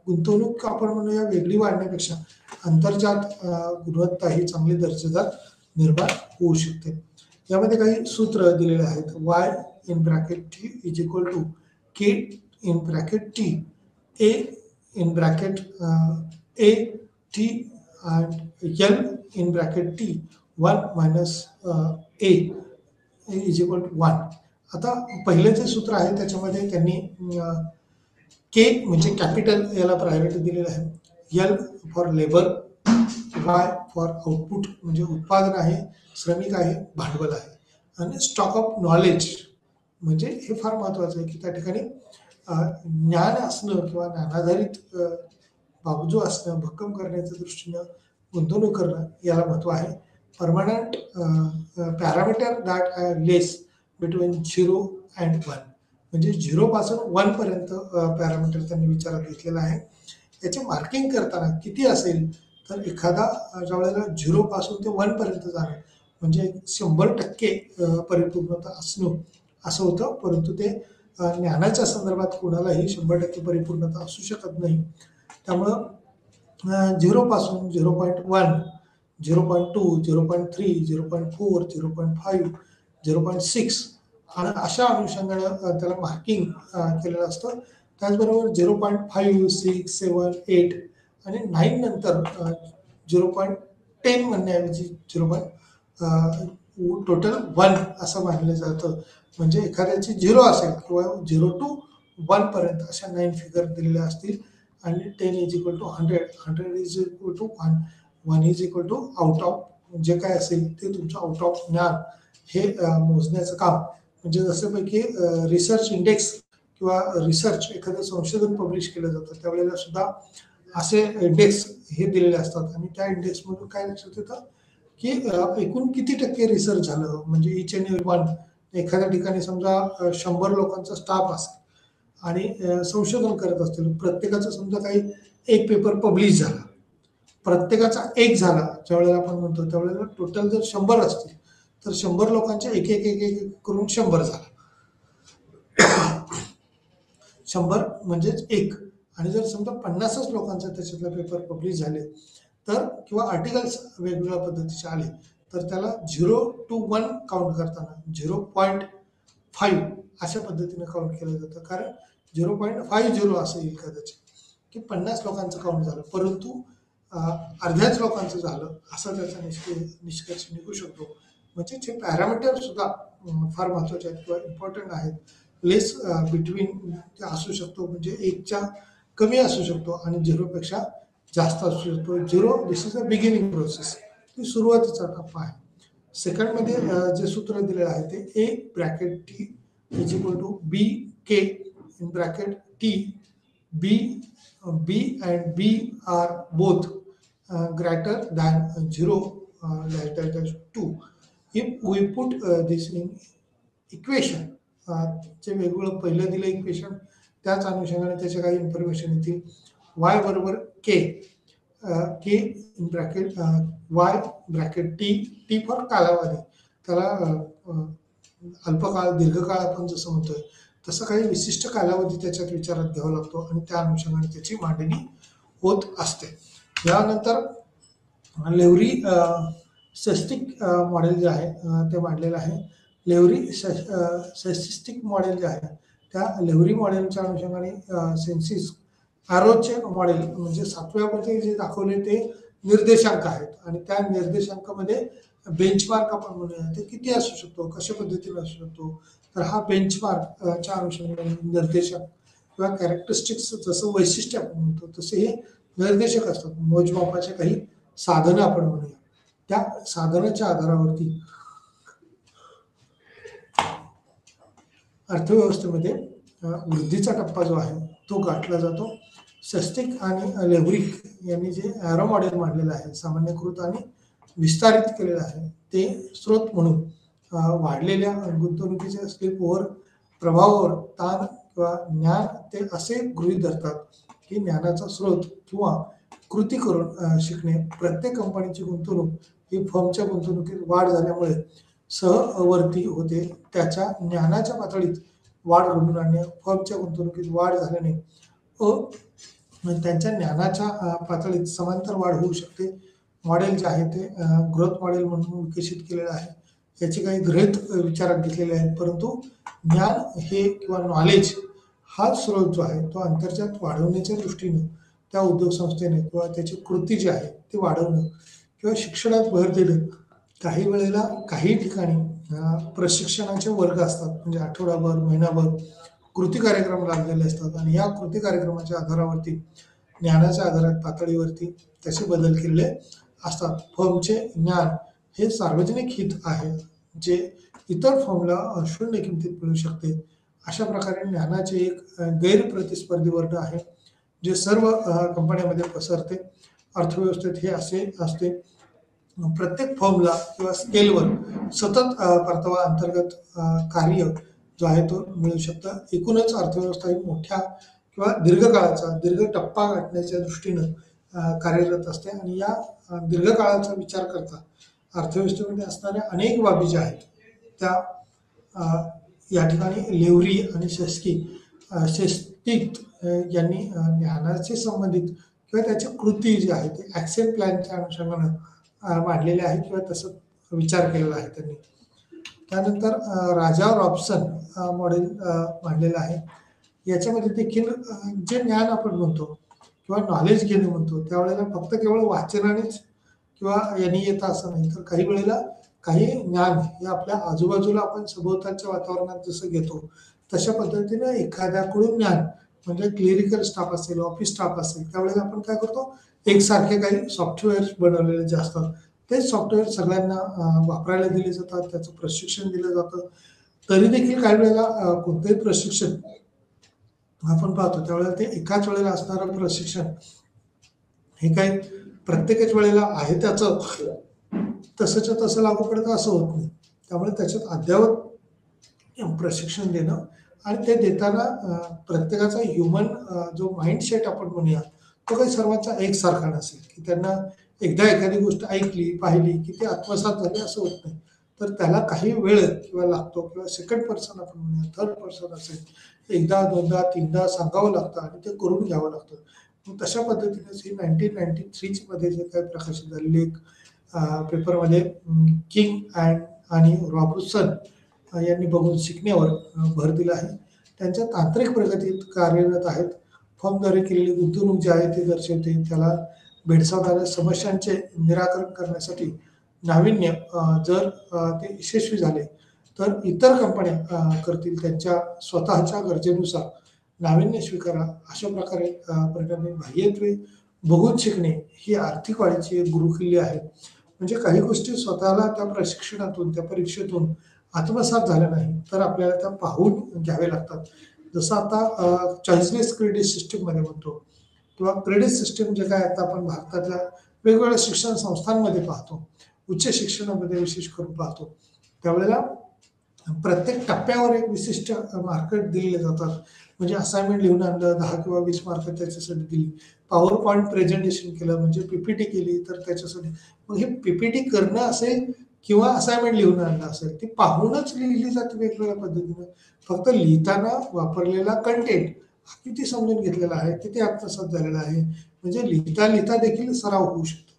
गुंतवणूक आपण म्हणूया वेगळी वाढण्यापेक्षा अंतर्जात गुणवत्ता ही चांगली दर्जेदार निर्माण होऊ शकते. यामध्ये काही सूत्र दिलेले आहेत. Y in bracket T is equal to K in bracket T, A in bracket A T and L in bracket T 1 minus A is equal to 1. आता पहिलं जे सूत्र आहे त्याच्यामध्ये त्यांनी K म्हणजे कॅपिटल याला प्रायोरिटी दिलेलं आहे, L for labour, Y for output म्हणजे उत्पादन आहे, श्रमिक आहे, भांडवल आहे. आणि स्टॉक ऑफ नॉलेज म्हणजे हे फार महत्वाचं आहे की त्या ठिकाणी ज्ञान असणं किंवा ज्ञानाधारित बाजू असणं, भक्कम करण्याच्या दृष्टीनं गुंतवणूक करणं याला महत्व आहे. Permanent parameter that less between 0 and 1 म्हणजे 0 पासून 1 पर्यंत पॅरामीटर त्यांनी विचारात घेतलेला आहे. याचे मार्किंग करताना किती असेल तर एखादा ज्या वेळेला 0 पासून ते 1 पर्यंत जाणं म्हणजे 100% परिपूर्णता असणं असं होतं. परंतु ते ज्ञानाच्या संदर्भात कोणालाही 100% परिपूर्णता असू शकत नाही. त्यामुळं 0 पासून 0.1, 0.2, 0.3, 0.4, 0.5, 0.6 आणि अशा अनुषंगानं त्याला मार्किंग केलेलं असतं. त्याचबरोबर 0.5, 6, 7, 8 आणि 9 नंतर 0.10 म्हणण्याऐवजी 0. टोटल 1 असं मानलं जातं. म्हणजे एखाद्याची 0 असेल किंवा 0 to 1 पर्यंत अशा 9 फिगर दिलेल्या असतील आणि 10 is equal to 100, 100 is equal to 1, 1 is equal to out of जे काय असेल ते तुमचं आउट ऑफ ज्ञान हे मोजण्याचं काम. म्हणजे जसं पैकी रिसर्च इंडेक्स किंवा रिसर्च एखादं संशोधन पब्लिश केलं जातं त्यावेळेला सुद्धा असे इंडेक्स हे दिलेले असतात आणि त्या इंडेक्समधून काय लक्षात येतं की एकूण किती टक्के रिसर्च झालं. म्हणजे इच अँड एव्हरी वन एखाद्या ठिकाणी समजा 100 लोकांचा स्टाफ असेल आणि संशोधन करत असतील, प्रत्येकाचा समजा काही एक पेपर पब्लिश झाला, प्रत्येकाचा एक झाला ज्यावेळेला आपण म्हणतो त्यावेळेला टोटल जर 100 असतील तर 100 लोकांचे एक एक एक एक करून 100 झाला. 100 म्हणजेच एक. आणि जर समजा 50च लोकांचा त्याच्यातला पेपर पब्लिश झाले तर किंवा आर्टिकल्स वेगवेगळ्या पद्धतीचे आले तर त्याला 0 to 1 काउंट करताना 0.5 अशा पद्धतीने काउंट केलं जातं. कारण 0.50 असं येईल कदाचित की 50 लोकांचं काउंट झालं परंतु अर्ध्याच लोकांचं झालं असं त्याचा निष्कर्ष निघू शकतो. म्हणजे जे पॅरामीटर सुद्धा फार महत्वाचे आहेत किंवा इम्पॉर्टंट आहेत. लेस बिटवीन असू शकतो म्हणजे 1च्या कमी असू शकतो आणि 0पेक्षा जास्त असू शकतो. 0 this is a beginning process, ही सुरुवातीचा टप्पा आहे. सेकंडमध्ये जे सूत्र दिलेलं आहे ते a bracket t is equal to b k in bracket t b and b are both greater than 0 -2. If we put this in equation, जे वेगवेगळं पहिलं दिलं इक्वेशन त्याच अनुषंगाने त्याचे काही इन्फॉर्मेशन येतील. y बरोबर k in bracket y bracket t for कालावधी, त्याला अल्पकाळ दीर्घकाळ आपण जसं म्हणतोय तसं काही विशिष्ट कालावधी त्याच्यात विचारात घ्यावा लागतो आणि त्या अनुषंगाने त्याची मांडणी होत असते. यानंतर लेव्हरी स्टॅटिस्टिक मॉडेल जे आहे ते मांडलेलं आहे. लेव्हरी स्टॅटिस्टिक मॉडेल जे आहे त्या लेव्हरी मॉडेलच्या अनुषंगाने सेन्सिस ॲरोचे मॉडेल म्हणजे 7व्यामध्ये जे दाखवले ते निर्देशांक आहेत आणि त्या निर्देशांकामध्ये बेंचमार्क आपण म्हणूया ते किती असू शकतो, कशा पद्धतीने असू शकतो. तर हा बेंचमार्कच्या अनुषंगाने निर्देशक किंवा कॅरेक्टरिस्टिक्स जसं वैशिष्ट्य आपण म्हणतो तसे हे निर्देशक असतात. मोजमापाचे काही साधनं आपण म्हणूया. त्या साधनाच्या आधारावरती अर्थव्यवस्थेमध्ये वृद्धीचा टप्पा जो आहे तो गाठला जातो. स्टॅटिस्टिक आणि लेव्हरिक यांनी जे ॲरो मॉडेल मांडलेलं आहे सामान्यकृत आणि विस्तारित केलेलं आहे ते स्रोत म्हणून वाढलेल्या गुंतवणुकीच्या स्लिपवर प्रभावावर ताण किंवा ज्ञान ते असे गृहीत धरतात की ज्ञानाचा स्रोत किंवा कृती करून शिकणे. प्रत्येक कंपनीची गुंतवणूक ही फर्मच्या गुंतवणुकीत वाढ झाल्यामुळे सहवर्ती होते. त्याच्या ज्ञानाच्या पातळीत वाढ घडून आणणे, फर्मच्या गुंतवणुकीत वाढ झाल्याने त्यांच्या ज्ञानाच्या पातळीत समांतर वाढ होऊ शकते. मॉडेल जे आहे ते ग्रोथ मॉडेल म्हणून विकसित केलेलं आहे. याचे काही गृहीत विचारात घेतलेले आहेत परंतु ज्ञान हे किंवा नॉलेज हा स्रोत जो आहे तो अंतर्जात वाढवण्याच्या दृष्टीनं त्या उद्योग संस्थेने किंवा त्याची कृती जी आहे ती वाढवणं किंवा शिक्षणात भर देणं. काही वेळेला काही ठिकाणी प्रशिक्षणाचे वर्ग असतात म्हणजे आठवडाभर महिनाभर कृती कार्यक्रम लागलेले असतात आणि या कृती कार्यक्रमाच्या आधारावरती ज्ञानाच्या आधारात पातळीवरती तसे बदल केले असतात. फर्मचे ज्ञान हे सार्वजनिक हित आहे, जे इतर फर्मला शून्य किमतीत मिळू शकते. अशा प्रकारे ज्ञानाचे एक गैरप्रतिस्पर्धी वर्ण आहे, जे सर्व कंपन्यांमध्ये पसरते. अर्थव्यवस्थेत हे असे असते. प्रत्येक फर्मला किंवा स्केलवर सतत परतावा अंतर्गत कार्य जो आहे तो मिळू शकतं. एकूणच अर्थव्यवस्था ही मोठ्या किंवा दीर्घकाळाचा दीर्घ टप्पा गाठण्याच्या दृष्टीनं कार्यरत असते आणि या दीर्घकाळाचा विचार करता अर्थव्यवस्थेमध्ये असणाऱ्या अनेक बाबी ज्या आहेत त्या या ठिकाणी लेव्हरी आणि शेस्टिट यांनी ज्ञानाशी संबंधित किंवा त्याची कृती जी आहे ती ॲक्शन प्लॅनच्या अनुषंगानं मांडलेले आहे किंवा तसं विचार केलेला आहे त्यांनी. त्यानंतर राजा रॉबसन मॉडेल मांडलेलं आहे. याच्यामध्ये देखील जे ज्ञान आपण म्हणतो किंवा नॉलेज घेणं म्हणतो त्यावेळेला फक्त केवळ वाचनानेच किंवा यांनी येतं असं नाही, तर काही वेळेला काही ज्ञान हे आपल्या आजूबाजूला आपण सभोवतालच्या वातावरणात जसं घेतो तशा पद्धतीनं एखाद्याकडून ज्ञान म्हणजे क्लिरिकल स्टाफ असेल, ऑफिस स्टाफ असेल, त्यावेळेला आपण काय करतो, एकसारखे काही सॉफ्टवेअर्स बनवलेले जे असतात तेच सॉफ्टवेअर सगळ्यांना वापरायला दिले जातात, त्याचं प्रशिक्षण दिलं जातं. तरी देखील काही वेळेला कोणतंही प्रशिक्षण आपण पाहतो त्यावेळेला ते एकाच वेळेला असणारं प्रशिक्षण हे काही प्रत्येकच वेळेला आहे त्याचं तसंच्या तसं लागू पडतं असं होत नाही. त्यामुळे त्याच्यात अद्ययावत प्रशिक्षण देणं आणि ते देताना प्रत्येकाचा ह्युमन जो माइंडसेट आपण म्हणूया तो काही सर्वांचा एकसारखा नसेल, की त्यांना एकदा एखादी गोष्ट ऐकली पाहिली की ते आत्मसात झाले असं होत नाही. तर त्याला काही वेळ किंवा लागतो किंवा सेकंड पर्सन आपण म्हणूया, थर्ड पर्सन असेल, एकदा दोनदा तीनदा सांगावं लागतं आणि ते करून घ्यावं लागतं. मग तशा पद्धतीनेच ही 1993 मध्ये जे काही प्रकाशित झालेले एक पेपरमध्ये किंग अँड आणि रॉबर्टसन यांनी बघून शिकण्यावर भर दिला आहे. त्यांच्या तांत्रिक प्रगतीत कार्यरत आहेत. फर्मद्वारे केलेली गुंतवणूक जी आहे ती दर्शवते. त्याला भेडसावणाऱ्या समस्यांचे निराकरण करण्यासाठी नाविन्य जर ते यशस्वी झाले तर इतर कंपन्या करतील त्यांच्या स्वतःच्या गरजेनुसार नाविन्य स्वीकारा. अशा प्रकारे परिणामी बाह्यत्वे बघून शिकणे ही आर्थिक वाढीची एक गुरुकिल्ली आहे. म्हणजे काही गोष्टी स्वतःला त्या प्रशिक्षणातून त्या परीक्षेतून आत्मसात झाल्या नाही तर आपल्याला त्या पाहून घ्यावे लागतात. जसं आता चॉईसलेस क्रेडिट सिस्टीममध्ये म्हणतो किंवा क्रेडिट सिस्टीम जे काय आता आपण भारतातल्या वेगवेगळ्या शिक्षण संस्थांमध्ये पाहतो, उच्च शिक्षणामध्ये विशेष करून पाहतो, त्यावेळेला प्रत्येक टप्प्यावर एक विशिष्ट मार्क दिलेले जातात. म्हणजे असाइनमेंट लिहून आणलं 10 किंवा 20 मार्क त्याच्यासाठी दिली, पॉवर पॉईंट प्रेझेंटेशन केलं म्हणजे पीपीटी केली तर त्याच्यासाठी. मग हे पीपीटी करणं असेल किंवा असाइनमेंट लिहून आणलं असेल ती पाहूनच लिहिली जाते वेगवेगळ्या पद्धतीनं. फक्त लिहिताना वापरलेला कंटेंट हा किती समजून घेतलेला आहे, किती आत्मसात झालेला आहे, म्हणजे लिहिता लिहिता देखील सराव होऊ शकतो.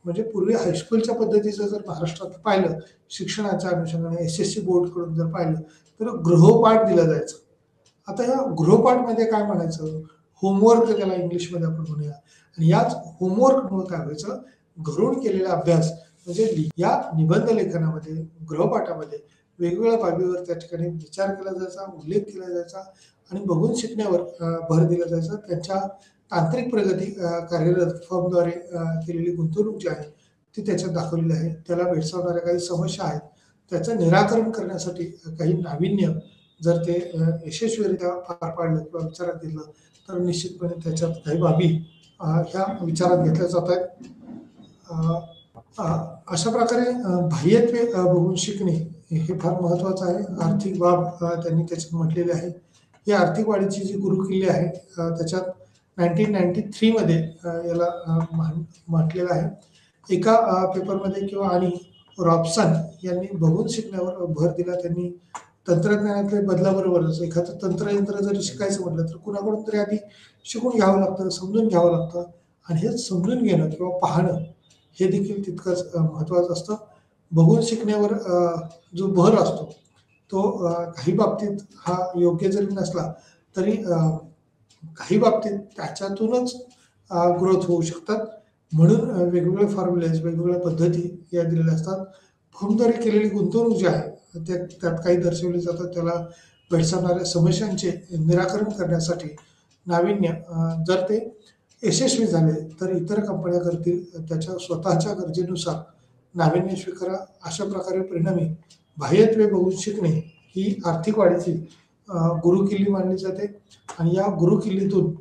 म्हणजे पूर्वी हायस्कूलच्या पद्धतीचं जर महाराष्ट्रात पाहिलं शिक्षणाच्या अनुषंगाने एसएससी बोर्डकडून जर पाहिलं तर गृहपाठ दिला जायचा. आता या गृहपाठमध्ये काय म्हणायचं, होमवर्क त्याला इंग्लिशमध्ये आपण म्हणूया. आणि याच होमवर्कमुळे काय व्हायचं, घरून केलेला अभ्यास म्हणजे या निबंध लेखनामध्ये गृहपाठामध्ये वेगवेगळ्या बाबीवर त्या ठिकाणी विचार केला जायचा, उल्लेख केला जायचा आणि बघून शिकण्यावर भर दिला जायचा. त्यांच्या तांत्रिक प्रगती कार्यरत फर्मद्वारे केलेली गुंतवणूक जी आहे ती त्याच्यात दाखवलेली आहे. त्याला भेडसावणाऱ्या काही समस्या आहेत त्याचं निराकरण करण्यासाठी काही नाविन्य जर ते यशस्वीरित्या पार पाडलं किंवा विचारात घेतलं तर निश्चितपणे त्याच्यात काही बाबी ह्या विचारात घेतल्या जात आहेत. अशा प्रकारे बाह्यत्वे बघून शिकणे हे फार महत्त्वाचं आहे. आर्थिक बाब त्यांनी त्याच्यात म्हटलेले आहे. ही आर्थिक वाढीची जी गुरुकिल्ली आहे त्याच्यात 1993 मध्ये याला म्हटलेलं आहे. एका पेपरमध्ये किंवा आणि रॉबसन यांनी बघून शिकण्यावर भर दिला. त्यांनी तंत्रज्ञानातल्या बदलाबरोबरच एखादं तंत्रयंत्र जरी शिकायचं म्हटलं तर कुणाकडून तरी आधी शिकून घ्यावं लागतं, समजून घ्यावं लागतं आणि हे समजून घेणं किंवा पाहणं हे देखील तितकंच महत्त्वाचं असतं. बघून शिकण्यावर जो भर असतो तो काही बाबतीत हा योग्य जरी नसला तरी काही बाबतीत त्याच्यातूनच ग्रोथ होऊ शकतात. म्हणून वेगवेगळे फॉर्म्युलेज वेगवेगळ्या पद्धती या दिलेल्या असतात. फर्मद्वारे केलेली गुंतवणूक जी आहे त्यात काही दर्शवले जातात. त्याला भेडसावणाऱ्या समस्यांचे निराकरण करण्यासाठी नाविन्य जर ते यशस्वी झाले तर इतर कंपन्या करतील त्याच्या स्वतःच्या गरजेनुसार नाविन्य स्वीकारा. अशा प्रकारे परिणामी बाह्यत्वे बघून शिकणे ही आर्थिक वाढीची गुरुकिल्ली मानली जाते. आणि या गुरुकिल्लीतून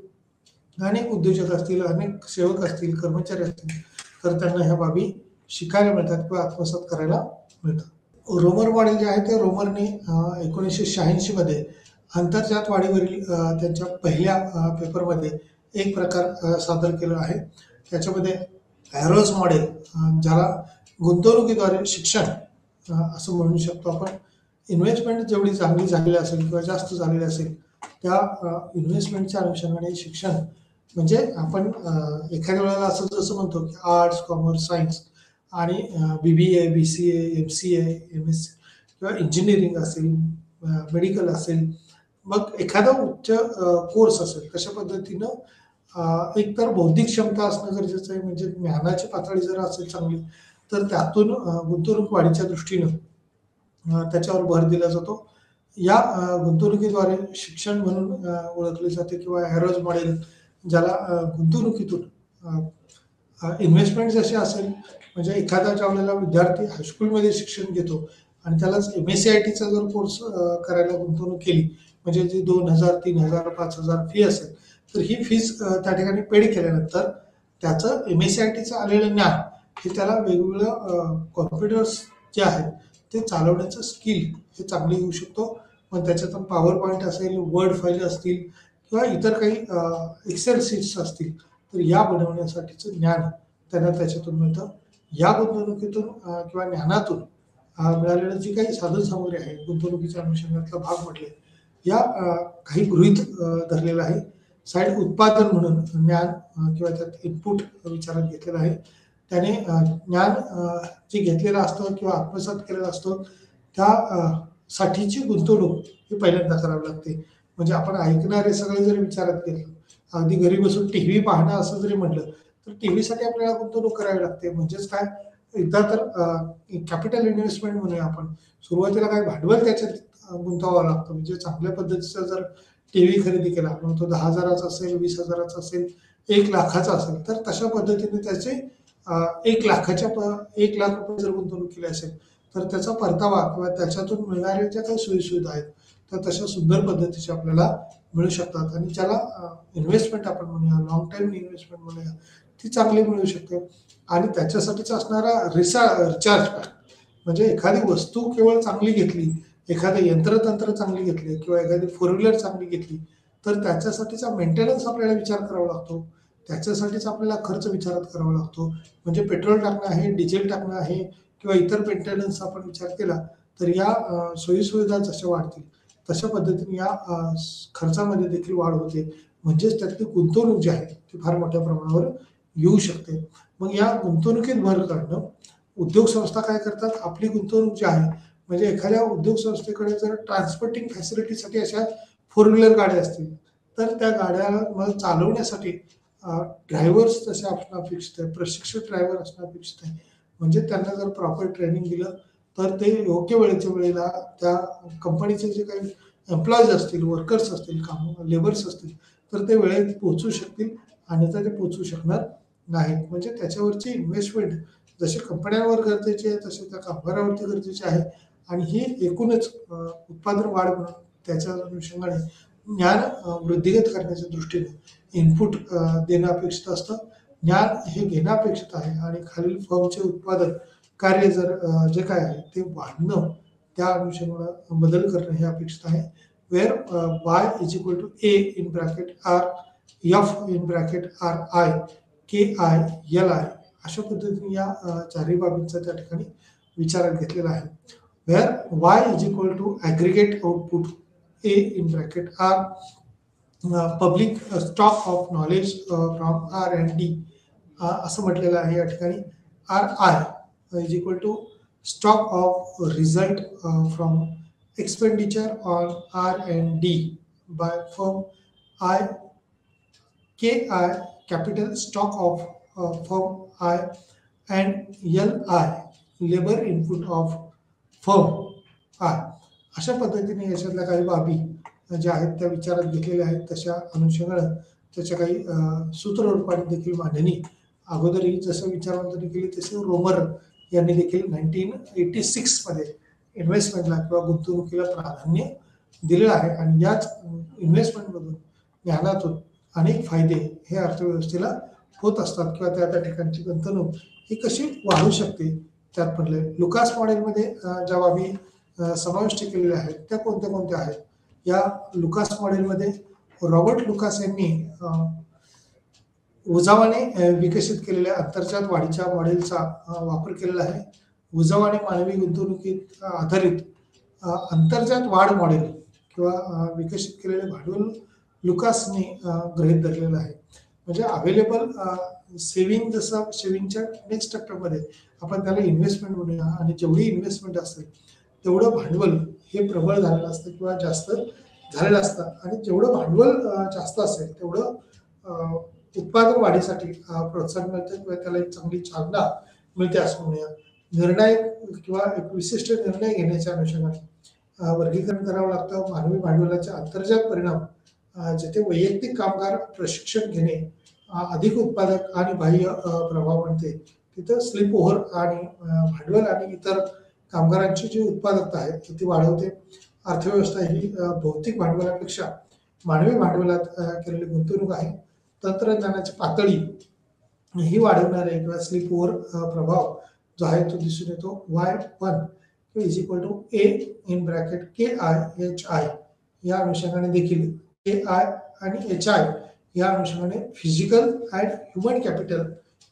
अनेक उद्योजक असतील, अनेक सेवक असतील, कर्मचारी असतील, तर त्यांना ह्या बाबी शिकायला मिळतात किंवा आत्मसात करायला मिळतात. रोमर मॉडेल जे आहे ते रोमरने 1986 मध्ये आंतरजात वाढीवरील त्यांच्या पहिल्या पेपरमध्ये एक प्रकार सादर केला आहे. त्याच्यामध्ये ॲरोज मॉडेल, ज्याला गुंतवणुकीद्वारे शिक्षण असं म्हणू शकतो आपण. इन्व्हेस्टमेंट जेवढी चांगली झालेली असेल किंवा जास्त झालेली असेल त्या इन्व्हेस्टमेंटच्या अनुषंगाने शिक्षण म्हणजे आपण एखाद्या वेळेला असं जसं म्हणतो की आर्ट्स, कॉमर्स, सायन्स आणि BBA, BCA, MCA, MS किंवा इंजिनिअरिंग असेल, मेडिकल असेल, मग एखादा उच्च कोर्स असेल, तशा पद्धतीनं एकतर बौद्धिक क्षमता असणं गरजेचं आहे. म्हणजे ज्ञानाची पातळी जर असेल चांगली तर त्यातून गुंतवणूक वाढीच्या दृष्टीनं त्याच्यावर भर दिला जातो. या गुंतवणुकीद्वारे शिक्षण म्हणून ओळखले जाते किंवा ॲरोज मॉडेल, ज्याला गुंतवणुकीतून इन्व्हेस्टमेंट जशी असेल म्हणजे एखादा ज्या वेळेला विद्यार्थी हायस्कूलमध्ये शिक्षण घेतो आणि त्यालाच MSCITचा जर कोर्स करायला गुंतवणूक केली म्हणजे जी 2,000, 3,000, 5,000 फी असेल, तर ही फीस त्या ठिकाणी पेड केल्यानंतर त्याचं MSCITचं आलेलं ज्ञान हे त्याला वेगवेगळं कॉम्प्युटर्स जे आहेत ते चालवण्याचं स्किल हे चांगलं येऊ शकतो. मग त्याच्यातून पॉवर पॉईंट असेल, वर्ड फाईल असतील किंवा इतर काही एक्सेल शीट्स असतील, तर या बनवण्यासाठीचं ज्ञान त्यांना त्याच्यातून मिळतं. या गुंतवणुकीतून किंवा ज्ञानातून मिळालेलं जी काही साधनसामुग्री आहे, गुंतवणुकीच्या अनुषंगातला भाग म्हटले, या काही गृहीत धरलेलं आहे. साईड उत्पादन म्हणून ज्ञान किंवा त्यात इनपुट विचारात घेतलेलं आहे. त्याने ज्ञान जे घेतलेलं असतं किंवा आत्मसात केलेलं असतं त्या साठीची गुंतवणूक ही पहिल्यांदा करावी लागते. म्हणजे आपण ऐकणारे सगळे जरी विचारात घेतलं, अगदी घरी बसून टीव्ही पाहणं असं जरी म्हटलं, तर टीव्हीसाठी आपल्याला गुंतवणूक करावी लागते. म्हणजेच काय, एकदा तर कॅपिटल इन्व्हेस्टमेंट म्हणूया आपण. सुरुवातीला काय भांडवल त्याच्यात गुंतवावं लागतं. म्हणजे चांगल्या पद्धतीचा जर टीव्ही खरेदी केला, मग तो 10,000चा असेल, 20,000चा असेल, 1,00,000चा असेल, तर तशा पद्धतीने त्याचे 1,00,000 रुपये जर गुंतवणूक केली असेल, तर त्याचा परतावा किंवा त्याच्यातून मिळणाऱ्या ज्या काही सोयीसुविधा आहेत, तर तशा सुंदर पद्धतीच्या आपल्याला मिळू शकतात. आणि ज्याला इन्व्हेस्टमेंट आपण म्हणूया, लॉंग टाईम इन्व्हेस्टमेंट म्हणूया, ती चांगली मिळू शकते. आणि त्याच्यासाठीच असणारा रिचार्ज पॅक म्हणजे एखादी वस्तू केवळ चांगली घेतली, एखादं यंत्रतंत्र चांगली घेतली किंवा एखादी फोर व्हीलर चांगली घेतली, तर त्याच्यासाठीचा मेंटेनन्स आपल्याला विचार करावा लागतो. त्याच्यासाठीच आपल्याला खर्च विचारात करावा लागतो. म्हणजे पेट्रोल टाकणं आहे, डिझेल टाकणं आहे किंवा इतर मेंटेनन्स आपण विचार केला, तर या सोयीसुविधा जशा वाढतील तशा पद्धतीने या खर्चामध्ये देखील वाढ होते. म्हणजेच त्यातली गुंतवणूक जी आहे ती फार मोठ्या प्रमाणावर येऊ शकते. मग या गुंतवणुकीत भर काढणं, उद्योग संस्था काय करतात, आपली गुंतवणूक जी आहे म्हणजे एखाद्या उद्योग संस्थेकडे जर ट्रान्सपोर्टिंग फॅसिलिटीसाठी अशा फोर व्हीलर गाड्या असतील, तर त्या गाड्या मग चालवण्यासाठी ड्रायव्हर्स तसे असणं अपेक्षित आहे, प्रशिक्षित ड्रायव्हर असणं अपेक्षित आहे. म्हणजे त्यांना जर प्रॉपर ट्रेनिंग दिलं तर ते योग्य वेळेच्या वेळेला त्या कंपनीचे जे काही एम्प्लॉईज असतील, वर्कर्स असतील, लेबर्स असतील, तर ते वेळेत पोहोचू शकतील, अन्यथा ते पोहोचू शकणार नाहीत. म्हणजे त्याच्यावरची इन्व्हेस्टमेंट जशी कंपन्यांवर गरजेची आहे तशी त्या कामगारावरती गरजेची आहे. आणि ही एकूणच उत्पादन वाढ म्हणून त्याच्या अनुषंगाने ज्ञान वृद्धिंगत करण्याच्या दृष्टीने इनपुट देणं अपेक्षित असतं. ज्ञान हे घेणं अपेक्षित आहे आणि खालील फर्मचे उत्पादन कार्य जर जे काय आहे ते वाढणं, त्या अनुषंगाने बदल करणं हे अपेक्षित आहे. Where Y is equal to A in bracket R, F in bracket RI, KI, LI अशा पद्धतीने या चारही बाबींचा त्या ठिकाणी विचारात घेतलेला आहे. Where Y is equal to aggregate output A in bracket R, public stock of knowledge from R&D असं म्हटलेलं आहे या ठिकाणी. RI is equal to stock of result from expenditure on R&D by firm I. KI capital stock of firm I and LI labour input of firm I. अशा पद्धतीने याच्यातल्या काही बाबी ज्या आहेत त्या विचारात घेतलेल्या आहेत. तशा अनुषंगाने त्याच्या काही सूत्ररूपाने देखील मांडणी अगोदरही जसं विचारवंतांनी केली तसे रोमर यांनी देखील 1986 मध्ये इन्व्हेस्टमेंटला किंवा गुंतवणुकीला प्राधान्य दिलेलं आहे. आणि याच इन्व्हेस्टमेंटमधून ज्ञानातून अनेक फायदे हे अर्थव्यवस्थेला होत असतात किंवा त्या त्या ठिकाणची गुंतवणूक ही कशी वाढू शकते त्यात पडले. लुकास मॉडेलमध्ये ज्या बाबी समाविष्ट केलेल्या आहेत त्या कोणत्या कोणत्या आहेत. या लुकास मॉडेलमध्ये रॉबर्ट लुकास यांनी उजावाने विकसित केलेल्या अंतर्जात वाढीच्या मॉडेलचा वापर केलेला आहे. उजावाने मानवी गुंतवणुकीत आधारित अंतर्जात वाढ मॉडेल किंवा विकसित केलेले भांडवल लुकासने गृहीत धरलेलं आहे. म्हणजे अवेलेबल सेव्हिंग, जसं सेव्हिंगच्या नेक्स्ट टप्प्यामध्ये आपण त्याला इन्व्हेस्टमेंट म्हणूया आणि जेवढी इन्व्हेस्टमेंट असेल तेवढं भांडवल हे प्रबळ झालेलं असतं किंवा जास्त झालेलं असतं. आणि जेवढं भांडवल जास्त असेल तेवढं उत्पादन वाढीसाठी प्रोत्साहन मिळतं किंवा त्याला एक चांगली चालना मिळते असं म्हणूया. निर्णय किंवा एक विशिष्ट निर्णय घेण्याच्या अनुषंगाने वर्गीकरण करावं लागतं. मानवी भांडवलाचे अंतर्जात परिणाम जेथे वैयक्तिक कामगार प्रशिक्षण घेणे अधिक उत्पादक आणि बाह्य प्रभाव म्हणते तिथं स्लिप ओव्हर आणि भांडवल आणि इतर कामगारांची जी उत्पादकता आहे ती वाढवते. अर्थव्यवस्था ही भौतिक भांडवलापेक्षा मानवी भांडवलात केलेली गुंतवणूक आहे. तंत्रज्ञानाची पातळी ही वाढवणारे किंवा स्लिप ओव्हर प्रभाव जो आहे तो दिसून येतो. Y1 is equal to A in bracket KIHI या अनुषंगाने देखील KI आणि HI या अनुषंगाने physical and human capital,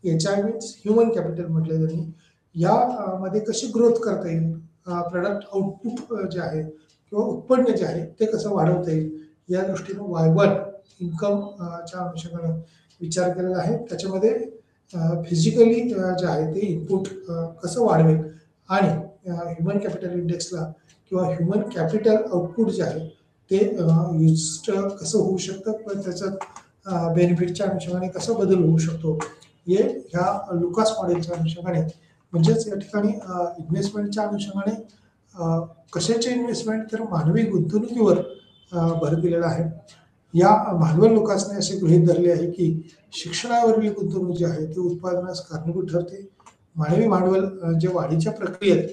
HI means human capital म्हटले त्यांनी, या मध्ये कशी ग्रोथ करता येईल, प्रोडक्ट आउटपुट जे आहे किंवा उत्पन्न जे आहे ते कसं वाढवता येईल या दृष्टीने Y1 इन्कम च्या अनुषंगाने विचार केलेला आहे. त्याच्यामध्ये फिजिकली जे आहे ते इनपुट कसं वाढवेल आणि ह्युमन कॅपिटल इंडेक्सला किंवा ह्युमन कॅपिटल आउटपुट जे आहे ते यूज कसं होऊ शकतं पण त्याच्यात बेनिफिटच्या अनुषंगाने कसा बदल होऊ शकतो हे ह्या लुकास मॉडेलच्या अनुषंगाने, म्हणजेच या ठिकाणी इन्व्हेस्टमेंटच्या अनुषंगाने कशाचे इन्व्हेस्टमेंट तर मानवी गुंतवणुकीवर भर दिलेला आहे. या भांडवल लुकासने असे गृहीत धरले आहे की शिक्षणावरील गुंतवणूक जी आहे ती उत्पादनास कारणीभूत ठरते. मानवी भांडवल जे वाढीच्या प्रक्रियेत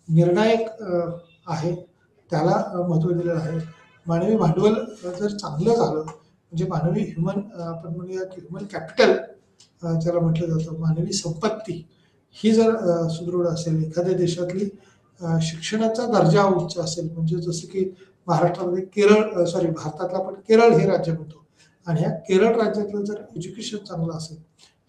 निर्णायक आहे त्याला महत्त्व दिलेलं आहे. मानवी भांडवल जर चांगलं झालं म्हणजे मानवी ह्युमन आपण म्हणूया की ह्युमन कॅपिटल त्याला म्हटलं जातं, मानवी संपत्ती ही जर सुदृढ असेल, एखाद्या देशातली शिक्षणाचा दर्जा उच्च असेल, म्हणजे जसं की महाराष्ट्रामध्ये भारतातला आपण केरळ हे राज्य म्हणतो आणि ह्या केरळ राज्यातलं जर एज्युकेशन चांगलं असेल,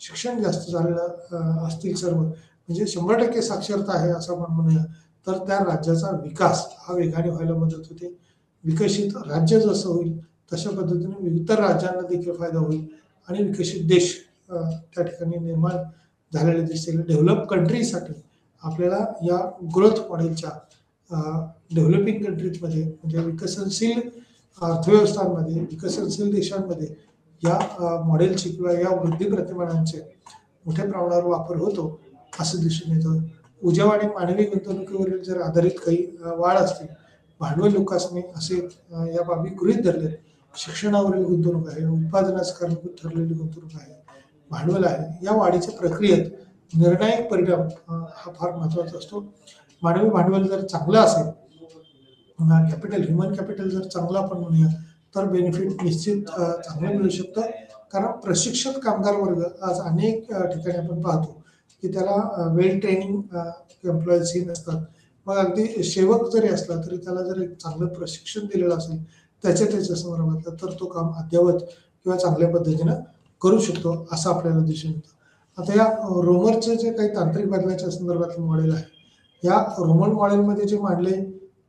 शिक्षण जास्त झालेलं असतील सर्व, म्हणजे 100% साक्षरता आहे असं आपण म्हणूया, तर त्या राज्याचा विकास हा वेगाने व्हायला मदत होते. विकसित राज्य जसं होईल तशा पद्धतीने इतर राज्यांना देखील फायदा होईल आणि विकसित देश त्या ठिकाणी निर्माण झालेले दिसेल. डेव्हलप कंट्रीसाठी आपल्याला या ग्रोथ मॉडेलच्या डेव्हलपिंग कंट्रीजमध्ये म्हणजे विकसनशील अर्थव्यवस्थांमध्ये, विकसनशील देशांमध्ये या मॉडेलची किंवा या वृद्धी प्रतिमानांचे मोठ्या प्रमाणावर वापर होतो असं दिसून येतं. उद्योग आणि मानवी गुंतवणुकीवरील जर आधारित काही वाढ असतील, भांडवल लुकासने असे या बाबी गृहीत धरले. शिक्षणावरील गुंतवणूक आहे, उत्पादनास कारणीभूत ठरलेली गुंतवणूक आहे, भांडवल आहे, या वाढीच्या प्रक्रियेत निर्णायक परिणाम हा फार महत्त्वाचा असतो. मानवी भांडवल जर चांगलं असेल, कॅपिटल ह्युमन कॅपिटल जर चांगला आपण म्हणूया तर बेनिफिट निश्चित चांगलं मिळू शकतं. कारण प्रशिक्षित कामगार वर्ग आज अनेक ठिकाणी आपण पाहतो की त्याला वेल ट्रेनिंग एम्प्लॉईज ही नसतात. मग अगदी सेवक जरी असला तरी त्याला जर एक चांगलं प्रशिक्षण दिलेलं असेल त्याच्या संदर्भातलं तर तो काम अद्ययावत किंवा चांगल्या पद्धतीनं करू शकतो असं आपल्याला दिसून येतं. आता या रोमरचे जे काही तांत्रिक बदलाच्या संदर्भातलं मॉडेल आहे, या रोमन मॉडेलमध्ये जे मांडले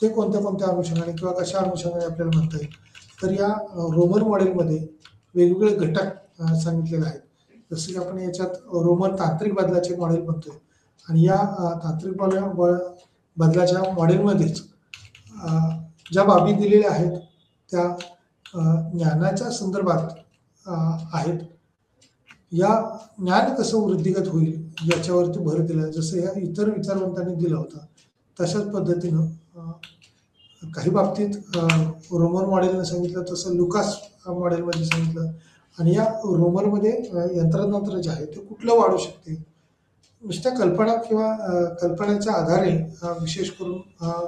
ते कोणत्या कोणत्या अनुषंगाने किंवा कशा अनुषंगाने आपल्याला म्हणता येईल, तर या रोमन मॉडेलमध्ये वेगवेगळे घटक सांगितलेले आहेत. जसं की आपण याच्यात रोमन तांत्रिक बदलाचे मॉडेल म्हणतोय आणि या तांत्रिक बदलाच्या मॉडेलमध्येच ज्या बाबी दिलेल्या आहेत त्या ज्ञानाच्या संदर्भात आहेत. या ज्ञान कसं वृद्धिगत होईल याच्यावरती भर दिला, जसं या इतर विचारवंतांनी दिला होता तशाच पद्धतीनं काही बाबतीत रोमन मॉडेलने सांगितलं, तसं लुकास मॉडेलमध्ये सांगितलं आणि या रोमरमध्ये यंत्रतंत्र जे आहे ते कुठलं वाढू शकते. नुसत्या कल्पना किंवा कल्पनेच्या आधारे विशेष करून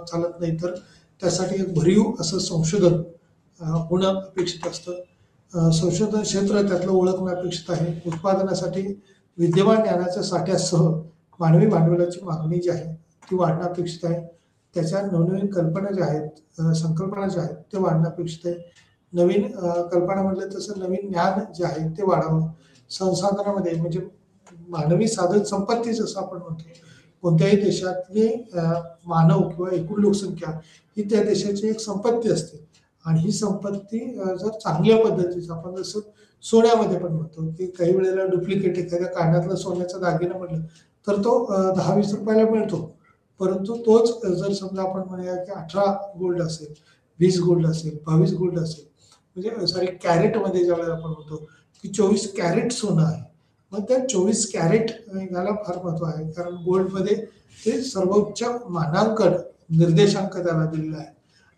चालत नाही, तर त्यासाठी एक भरीव असं संशोधन होणं अपेक्षित असतं. संशोधन क्षेत्र त्यातलं ओळखणं अपेक्षित आहे. उत्पादनासाठी विद्यमान ज्ञानाच्या साठ्यासह मानवी भांडवलाची मागणी जी आहे ती वाढणं अपेक्षित आहे. त्याच्या नवनवीन कल्पना ज्या आहेत, संकल्पना ज्या आहेत ते वाढणं अपेक्षित आहे. नवीन कल्पना म्हटलं तसं नवीन ज्ञान जे आहे ते वाढावं. संसाधनामध्ये म्हणजे मानवी साधन संपत्ती जसं आपण म्हणतो, कोणत्याही देशातली मानव किंवा एकूण लोकसंख्या ही त्या देशाची एक संपत्ती असते. आणि ही संपत्ती जर चांगल्या पद्धतीचं आपण जसं सोन्यामध्ये पण म्हणतो की काही वेळेला डुप्लिकेट एखाद्या कानातलं सोन्याचा दागिना म्हटलं तर तो 10-20 रुपयाला मिळतो. परंतु तोच जर समजा आपण म्हणूया की 18 गोल्ड असेल, 20 गोल्ड असेल, 22 गोल्ड असेल, म्हणजे सॉरी कॅरेटमध्ये ज्यावेळेला आपण म्हणतो की 24 कॅरेट सोनं आहे. मग त्या 24 कॅरेट याला फार महत्व आहे, कारण गोल्डमध्ये ते सर्वोच्च मानांकन निर्देशांक त्याला दिलेला आहे.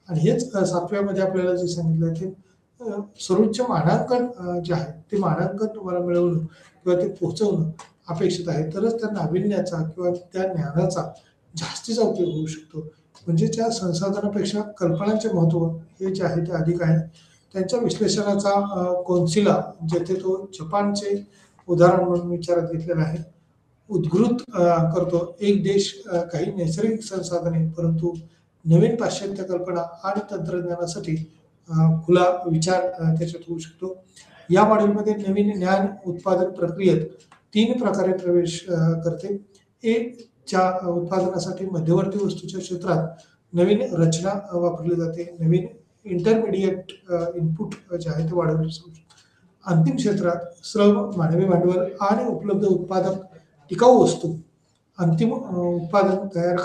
आणि हेच 7व्यामध्ये आपल्याला जे सांगितलं की सर्वोच्च मानांकन जे आहे ते मानांकन तुम्हाला मिळवणं किंवा ते पोहोचवणं अपेक्षित आहे. तरच त्या नाविन्याचा किंवा त्या ज्ञानाचा जास्तीचा उपयोग होऊ शकतो. म्हणजे त्या संसाधनापेक्षा कल्पनांचे महत्त्व हे जे आहे ते अधिक आहे. त्यांच्या विश्लेषणाचा कौन्सिला जेथे तो जपानचे उदाहरण म्हणून विचारात घेतलेलं आहे. उद्घृत करतो एक देश काही नैसर्गिक संसाधने परंतु नवीन पाश्चात्य कल्पना आणि तंत्रज्ञानासाठी खुला विचार त्याच्यात होऊ शकतो. या मॉडेलमध्ये नवीन ज्ञान उत्पादन प्रक्रियेत 3 प्रकारे प्रवेश करते. एक च्या उत्पादनासाठी मध्यवर्ती वस्तूच्या क्षेत्रात नवीन रचना वापरली जाते. नवीन इंटरमिडिएट इनपुट जे आहे ते वाढवले जाऊ शकते. अंतिम क्षेत्रात श्रम, मानवी भांडवल आणि उपलब्ध उत्पादक टिकाऊ वस्तू अंतिम उत्पादन तयार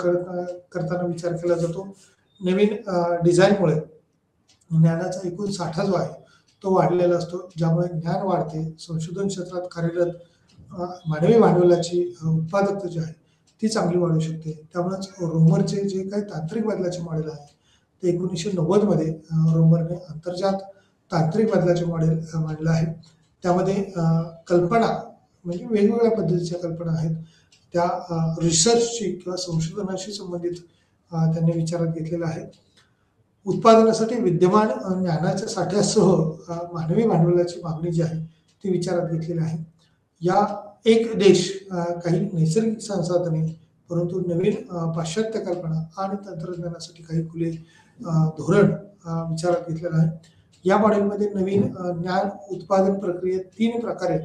करताना विचार केला जातो. नवीन डिझाईनमुळे ज्ञानाचा एकूण साठा जो आहे तो वाढलेला असतो, ज्यामुळे ज्ञान वाढते. संशोधन क्षेत्रात कार्यरत मानवी भांडवलाची उत्पादकता जी आहे ती चांगली वाढू शकते. त्यामुळेच रोमरचे जे काही तांत्रिक बदलाचे मॉडेल आहे ते 1990 मध्ये रोमरने अंतर्जात तांत्रिक बदलाचे मॉडेल मांडलं आहे. त्यामध्ये कल्पना म्हणजे वेगवेगळ्या पद्धतीच्या कल्पना आहेत त्या रिसर्चशी किंवा संशोधनाशी संबंधित त्यांनी विचारात घेतलेलं आहे. उत्पादनासाठी विद्यमान ज्ञानाच्या साठ्यासह मानवी भांडवलाची मागणी जी आहे ती विचारात घेतलेली आहे. या एक देश काही नैसर्गिक संसाधने परंतु नवीन पाश्चात्य कल्पना आणि तंत्रज्ञानासाठी काही खुले धोरण विचारात घेतलेलं आहे. या मॉडेलमध्ये नवीन ज्ञान उत्पादन प्रक्रियेत 3 प्रकारे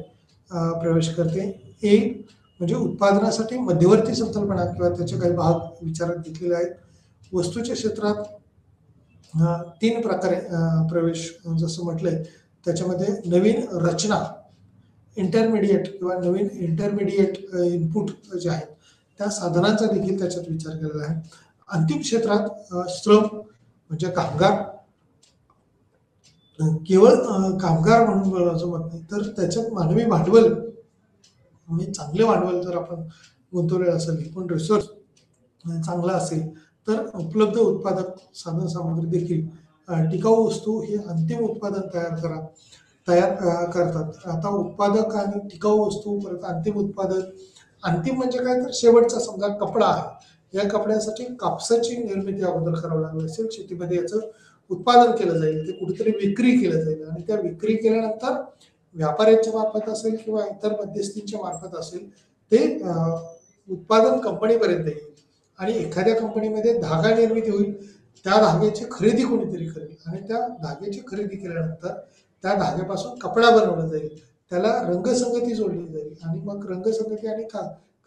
प्रवेश करते. एक म्हणजे उत्पादनासाठी मध्यवर्ती संकल्पना किंवा त्याचे काही भाग विचारात घेतलेले आहेत. वस्तूच्या क्षेत्रात 3 प्रकारे प्रवेश जसं म्हटलंय त्याच्यामध्ये नवीन रचना, इंटरमिडिएट किंवा नवीन इंटरमिडिएट इनपुट जे आहेत त्या साधनांचा देखील त्याच्यात विचार केलेला आहे. अंतिम क्षेत्रात श्रम म्हणजे कामगार, केवळ कामगार म्हणून बोलायचं मत नाही, तर त्याच्यात मानवी भांडवल म्हणजे चांगले भांडवल जर आपण गुंतवलेलं असेल, एकूण रिसोर्स चांगला असेल तर उपलब्ध उत्पादक साधन सामग्री देखील टिकाऊ वस्तू हे अंतिम उत्पादन तयार करतात. आता उत्पादक आणि टिकाऊ वस्तू परत अंतिम उत्पादन, अंतिम म्हणजे काय तर शेवटचा समजा कपडा आहे, या कपड्यासाठी कापसाची निर्मिती अगोदर करावी लागली असेल, शेतीमध्ये याचं उत्पादन केलं जाईल, ते कुठेतरी विक्री केलं जाईल आणि त्या विक्री केल्यानंतर व्यापाऱ्यांच्या मार्फत असेल किंवा इतर मध्यस्थींच्या मार्फत असेल ते उत्पादन कंपनीपर्यंत येईल आणि एखाद्या कंपनीमध्ये धागा निर्मिती होईल, त्या धाग्याची खरेदी कोणीतरी करेल आणि त्या धाग्याची खरेदी केल्यानंतर त्या धाग्यापासून कपडा बनवला जाईल, त्याला रंगसंगती जोडली जाईल आणि मग रंगसंगती आणि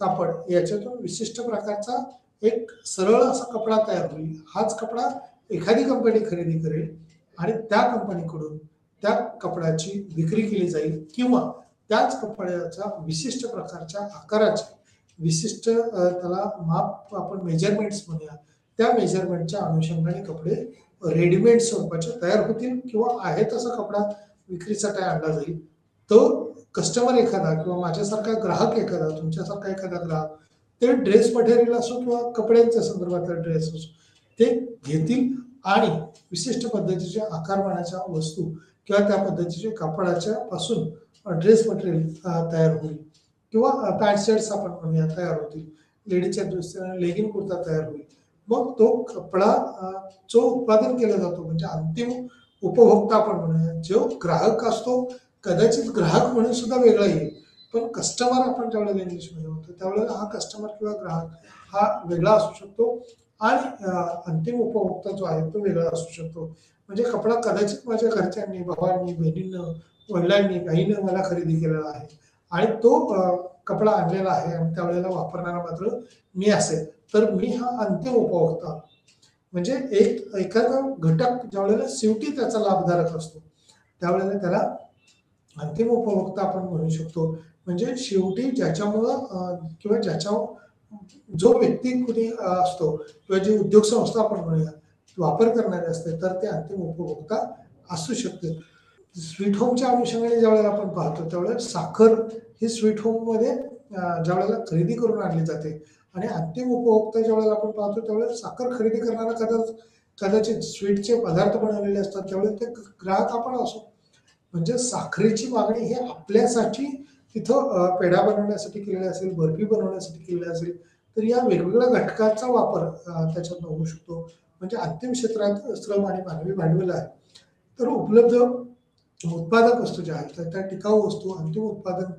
कापड याच्यातून विशिष्ट प्रकारचा एक सरळ असा कपडा तयार होईल. हाच कपडा एखादी कंपनी खरेदी करेल आणि त्या कंपनीकडून त्या कपड्याची विक्री केली जाईल किंवा त्याच कपड्याचा विशिष्ट प्रकारच्या आकाराचे विशिष्ट त्याला माप आपण मेजरमेंट्स म्हणूया, त्या मेजरमेंटच्या अनुषंगाने कपडे रेडीमेड स्वरूपाचे तयार होतील किंवा आहे तसा कपडा विक्रीसाठी आणला जाईल. तो कस्टमर एखादा किंवा माझ्यासारखा ग्राहक एखादा, तुमच्यासारखा एखादा ग्राहक ते ड्रेस मटेरियल असो किंवा कपड्यांच्या संदर्भातला ड्रेस असो ते घेतील आणि विशिष्ट पद्धतीच्या आकारमानाच्या वस्तू किंवा त्या पद्धतीचे कापडाच्या पासून ड्रेस मटेरियल तयार होईल किंवा पॅन्ट शर्ट्स आपण म्हणूया तयार होतील. लेडीजच्या दृष्टीने लेगिन कुर्ता तयार होईल. मग तो कपडा जो उत्पादन केला जातो म्हणजे अंतिम उपभोक्ता आपण म्हणूया, जो ग्राहक असतो, कदाचित ग्राहक म्हणून सुद्धा वेगळा येईल, पण कस्टमर आपण ज्यावेळेला इंग्लिशमध्ये म्हणतो त्यावेळेला हा कस्टमर किंवा ग्राहक हा वेगळा असू शकतो आणि अंतिम उपभोक्ता जो आहे तो वेगळा असू शकतो. म्हणजे कपडा कदाचित माझ्या घरच्यांनी, भावांनी, बहिणींनं, वडिलांनी, आईनं मला खरेदी केलेला आहे आणि तो कपडा आणलेला आहे आणि त्यावेळेला वापरणारा मात्र मी असेल, तर मी हा अंतिम उपभोक्ता. म्हणजे एखादा घटक ज्यावेळेला शेवटी त्याचा लाभधारक असतो त्यावेळेला त्याला अंतिम उपभोक्ता आपण म्हणू शकतो. म्हणजे शेवटी ज्याच्यामुळं किंवा ज्याच्या जो व्यक्ती कुणी असतो किंवा जी उद्योग संस्था आपण म्हणूया वापर करणारे असते तर ते अंतिम उपभोक्ता असू शकते. स्वीट होमच्या अनुषंगाने ज्यावेळेला आपण पाहतो त्यावेळेला साखर ही स्वीट होममध्ये ज्यावेळेला खरेदी करून आणली जाते आणि अंतिम उपभोक्ता ज्यावेळेला आपण पाहतो त्यावेळेला साखर खरेदी करणारा कदाचित स्वीटचे पदार्थ बनवलेले असतात त्यावेळेला ते ग्राहक आपण असो. म्हणजे साखरेची मागणी ही आपल्यासाठी तिथं पेढा बनवण्यासाठी केलेला असेल, बर्फी बनवण्यासाठी केलेला असेल, तर या वेगवेगळ्या घटकाचा वापर त्याच्यात होऊ शकतो. म्हणजे अंतिम क्षेत्रात श्रम आणि मानवी भांडवल आहे. तर उपलब्ध उत्पादक वस्तू ज्या आहेत तर त्या टिकाऊ वस्तू अंतिम उत्पादन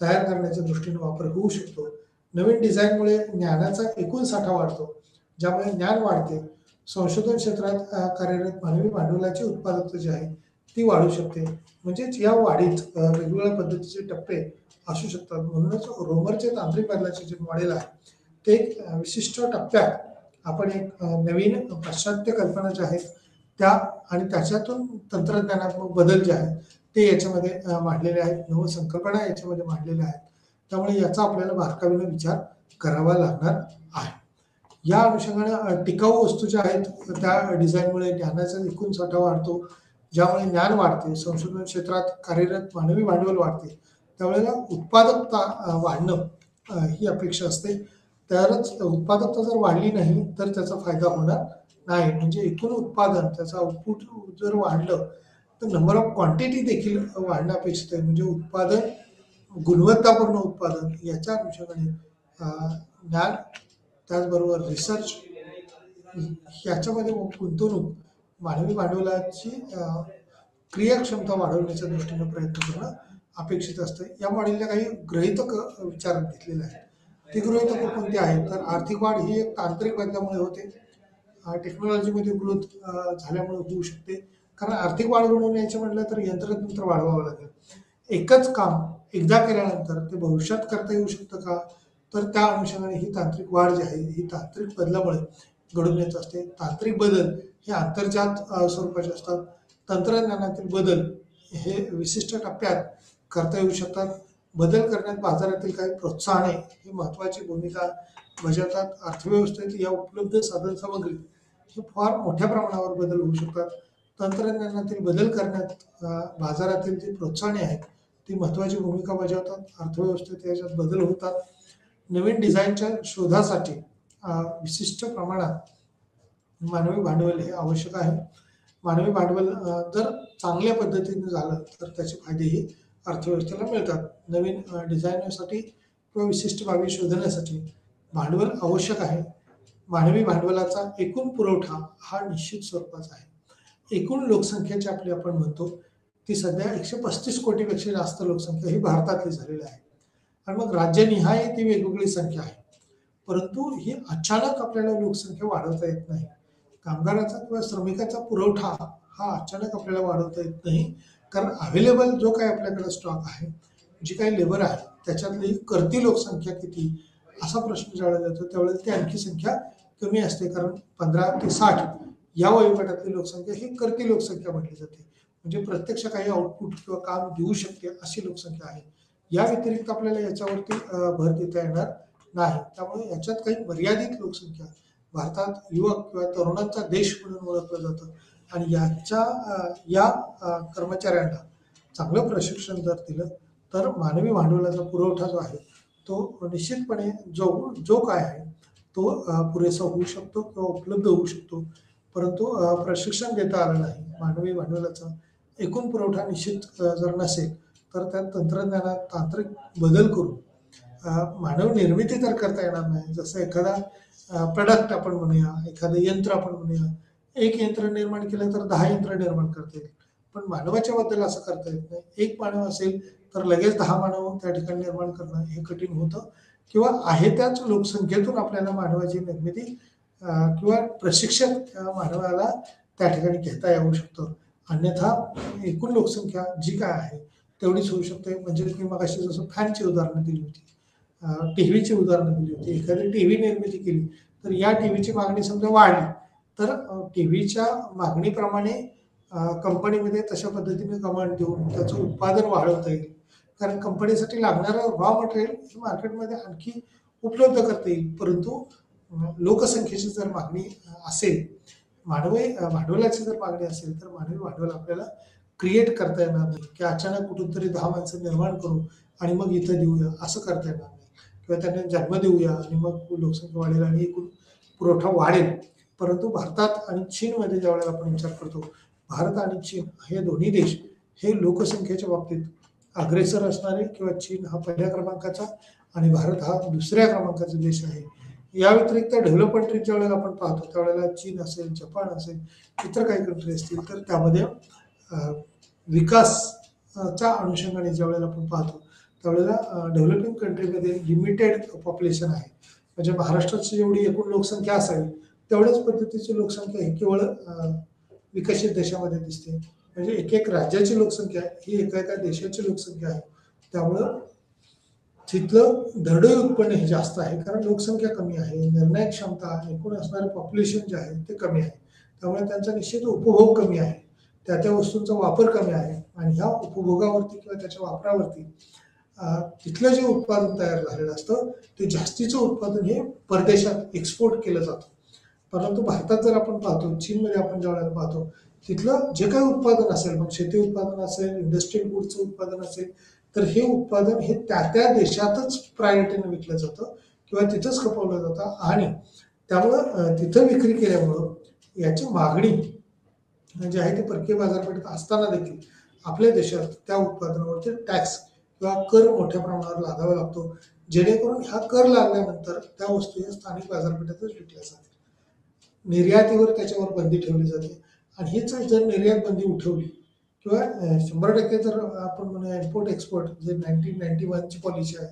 तयार करण्याच्या दृष्टीने वापर होऊ शकतो. नवीन डिझाईनमुळे ज्ञानाचा एकूण साठा वाढतो, ज्यामुळे ज्ञान वाढते. संशोधन क्षेत्रात कार्यरत मानवी भांडवलाची उत्पादकता जी आहे ती वाढू शकते. म्हणजेच या वाढीत वेगवेगळ्या पद्धतीचे टप्पे असू शकतात. म्हणूनच रोमरचे तांत्रिक बदलाचे जे मॉडेल आहे ते एक विशिष्ट टप्प्यात आपण एक नवीन पाश्चात्य कल्पना ज्या आहेत त्या आणि त्याच्यातून तंत्रज्ञानात्मक बदल जे आहेत ते याच्यामध्ये मांडलेले आहेत. नवसंकल्पना याच्यामध्ये मांडलेल्या आहेत. त्यामुळे याचा आपल्याला बारकाईने विचार करावा लागणार आहे. या अनुषंगाने टिकाऊ वस्तू ज्या आहेत त्या डिझाईनमुळे ज्ञानाचा एकूण साठा वाढतो, ज्यामुळे ज्ञान वाढते. संशोधन क्षेत्रात कार्यरत मानवी भांडवल वाढते. त्यावेळेला उत्पादकता वाढणं ही अपेक्षा असते. तरच उत्पादकता जर वाढली नाही तर त्याचा फायदा होणार नाही. म्हणजे एकूण उत्पादन त्याचं आउटपुट जर वाढलं तर नंबर ऑफ क्वांटिटी देखील वाढणं अपेक्षित आहे. म्हणजे उत्पादन गुणवत्तापूर्ण उत्पादन याच्या अनुषंगाने ज्ञान त्याचबरोबर रिसर्च याच्यामध्ये गुंतवणूक मानवी भांडवलाची क्रियाक्षमता वाढवण्याच्या दृष्टीने प्रयत्न करणं अपेक्षित असतं. या मॉडेलला काही गृहीतक विचारात घेतलेले आहेत. ती गृहीतक कोणती आहेत तर आर्थिक वाढ ही एक तांत्रिक बदलामुळे होते, टेक्नॉलॉजीमध्ये ग्रोथ झाल्यामुळे होऊ शकते. कारण आर्थिक वाढ घडवून यायचं म्हटलं तर यंत्रतंत्र वाढवावं लागेल. एकच काम एकदा केल्यानंतर ते भविष्यात करता येऊ शकतं का, तर त्या अनुषंगाने ही तांत्रिक वाढ जी आहे ही तांत्रिक बदलामुळे घडून येत असते. तांत्रिक बदल हे अंतर्जात स्वरूपाचे असतात. तंत्रज्ञानातील बदल हे विशिष्ट टप्प्यात करता येऊ शकतात. बदल करण्यात बाजारातील काही प्रोत्साहने ही महत्त्वाची भूमिका बजावतात. अर्थव्यवस्थेत या उपलब्ध साधनसामग्री हे फार मोठ्या प्रमाणावर बदल होऊ शकतात. तंत्रज्ञानातील बदल करण्यात बाजारातील जी प्रोत्साहने आहेत ती महत्त्वाची भूमिका बजावतात. अर्थव्यवस्थेत याच्यात बदल होतात. नवीन डिझाईनच्या शोधासाठी विशिष्ट प्रमाणात मानवी भांडवल हे आवश्यक आहे. मानवी भांडवल जर चांगल्या पद्धतीने झालं तर त्याचे फायदेही अर्थव्यवस्थेला मिळतात. नवीन डिझाईनसाठी किंवा विशिष्ट बाबी शोधण्यासाठी भांडवल आवश्यक आहे. मानवी भांडवलाचा एकूण पुरवठा हा निश्चित स्वरूपाचा आहे. एकूण लोकसंख्या जी आपली आपण म्हणतो ती सध्या 135 कोटीपेक्षा जास्त लोकसंख्या ही भारतातली झालेली आहे आणि मग राज्यनिहाय ती वेगवेगळी संख्या आहे. परंतु ही अचानक आपल्याला लोकसंख्या वाढवता येत नाही. कामगाराचा किंवा श्रमिकाचा पुरवठा हा अचानक आपल्याला वाढवता येत नाही. कारण अवेलेबल जो काही आपल्याकडे स्टॉक आहे, जी काही लेबर आहे त्याच्यातली करती लोकसंख्या किती असा प्रश्न ज्यावेळेला येतो त्यावेळेला ती आणखी संख्या कमी असते. कारण 15 ते 60 या वयोगटातली लोकसंख्या ही करती लोकसंख्या म्हटली जाते. म्हणजे प्रत्यक्ष काही आउटपुट किंवा काम देऊ शकते अशी लोकसंख्या आहे. या व्यतिरिक्त आपल्याला याच्यावरती भर देता येणार नाही. त्यामुळे याच्यात काही मर्यादित लोकसंख्या भारतात युवक किंवा तरुणांचा देश म्हणून ओळखलं जातं आणि या कर्मचाऱ्यांना चांगलं प्रशिक्षण जर दिलं तर मानवी भांडवलाचा पुरवठा जो आहे तो निश्चितपणे जो काय आहे तो पुरेसा होऊ शकतो किंवा उपलब्ध होऊ शकतो. परंतु प्रशिक्षण देता आलं नाही, मानवी भांडवलाचा एकूण पुरवठा निश्चित जर नसेल तर त्या तंत्रज्ञानात तांत्रिक बदल करून मानव निर्मिती तर करता येणार नाही. जसं एखादा प्रोडक्ट आपण म्हणूया, एखादं यंत्र आपण म्हणूया, एक यंत्र निर्माण केलं तर 10 यंत्र निर्माण करता येईल. पण मानवाच्या बद्दल असं करता येत नाही. एक मानव असेल तर लगेच 10 मानव त्या ठिकाणी निर्माण करणं हे कठीण होतं किंवा आहे त्याच लोकसंख्येतून आपल्याला मानवाची निर्मिती किंवा प्रशिक्षण मानवाला त्या ठिकाणी घेता येऊ शकतं. अन्यथा एकूण लोकसंख्या जी काय आहे तेवढीच होऊ शकते. म्हणजे मी मगाशी जसं फॅनची उदाहरणं दिली होती, टीव्हीची उदाहरणं दिली होती. एखादी टीव्ही निर्मिती केली तर या टीव्हीची मागणी समजा वाढली तर टीव्हीच्या मागणीप्रमाणे कंपनीमध्ये तशा पद्धतीने कमांड देऊन त्याचं उत्पादन वाढवता येईल. कारण कंपनीसाठी लागणारं रॉ मटेरियल हे मार्केटमध्ये आणखी उपलब्ध करता येईल. परंतु लोकसंख्येची जर मागणी असेल, मानवी भांडवलाची जर मागणी असेल तर मानवी भांडवल आपल्याला क्रिएट करता येणार नाही की अचानक कुठून तरी 10 माणसं निर्माण करू आणि मग इथं देऊया, असं करता येणार नाही. किंवा त्यांना जन्म देऊया आणि मग लोकसंख्या वाढेल आणि एकूण पुरवठा वाढेल. परंतु भारतात आणि चीनमध्ये ज्यावेळेला आपण विचार करतो, भारत आणि चीन हे दोन्ही देश हे लोकसंख्येच्या बाबतीत अग्रेसर असणारे किंवा चीन हा पहिल्या क्रमांकाचा आणि भारत हा दुसऱ्या क्रमांकाचा देश आहे. या व्यतिरिक्त डेव्हलप कंट्रीज ज्यावेळेला आपण पाहतो त्यावेळेला चीन असेल, जपान असेल, इतर काही कंट्री असतील तर त्यामध्ये विकासच्या अनुषंगाने ज्यावेळेला आपण पाहतो त्यावेळेला डेव्हलपिंग कंट्रीमध्ये लिमिटेड पॉप्युलेशन आहे. म्हणजे महाराष्ट्राची जेवढी एकूण लोकसंख्या असावी तेवढ्याच पद्धतीची लोकसंख्या ही केवळ विकसित देशामध्ये दिसते. म्हणजे एक एक राज्याची लोकसंख्या ही एका एका देशाची लोकसंख्या आहे. त्यामुळं तिथलं दरडोई उत्पन्न हे जास्त आहे कारण लोकसंख्या कमी आहे, निर्णय क्षमता एकूण असणारे पॉप्युलेशन जे आहे ते कमी आहे. त्यामुळे त्यांचा निश्चित उपभोग कमी आहे, त्या त्या वस्तूंचा वापर कमी आहे आणि ह्या उपभोगावरती किंवा त्याच्या वापरावरती तिथलं जे उत्पादन तयार झालेलं असतं ते जास्तीचं उत्पादन हे परदेशात एक्सपोर्ट केलं जातं. परंतु भारतात जर आपण पाहतो, चीनमध्ये आपण ज्यावेळेला पाहतो तिथलं जे काही उत्पादन असेल, मग शेती उत्पादन असेल, इंडस्ट्रियल गुडचं उत्पादन असेल, तर हे उत्पादन हे त्या त्या देशातच प्रायोरिटीने विकलं जातं किंवा तिथंच खपवलं जातं आणि त्यामुळं तिथं विक्री केल्यामुळं याची मागणी जे आहे ते परकीय बाजारपेठेत असताना देखील आपल्या देशात त्या उत्पादनावरती टॅक्स किंवा कर मोठ्या प्रमाणावर लादावा लागतो, जेणेकरून हा कर लागल्यानंतर त्या वस्तू या स्थानिक बाजारपेठेतच विकल्या जातात. निर्यातीवर त्याच्यावर बंदी ठेवली जाते आणि हीच जर निर्यात बंदी उठवली किंवा 100% जर आपण म्हणूया इम्पोर्ट एक्सपोर्ट जे 1991ची पॉलिसी आहे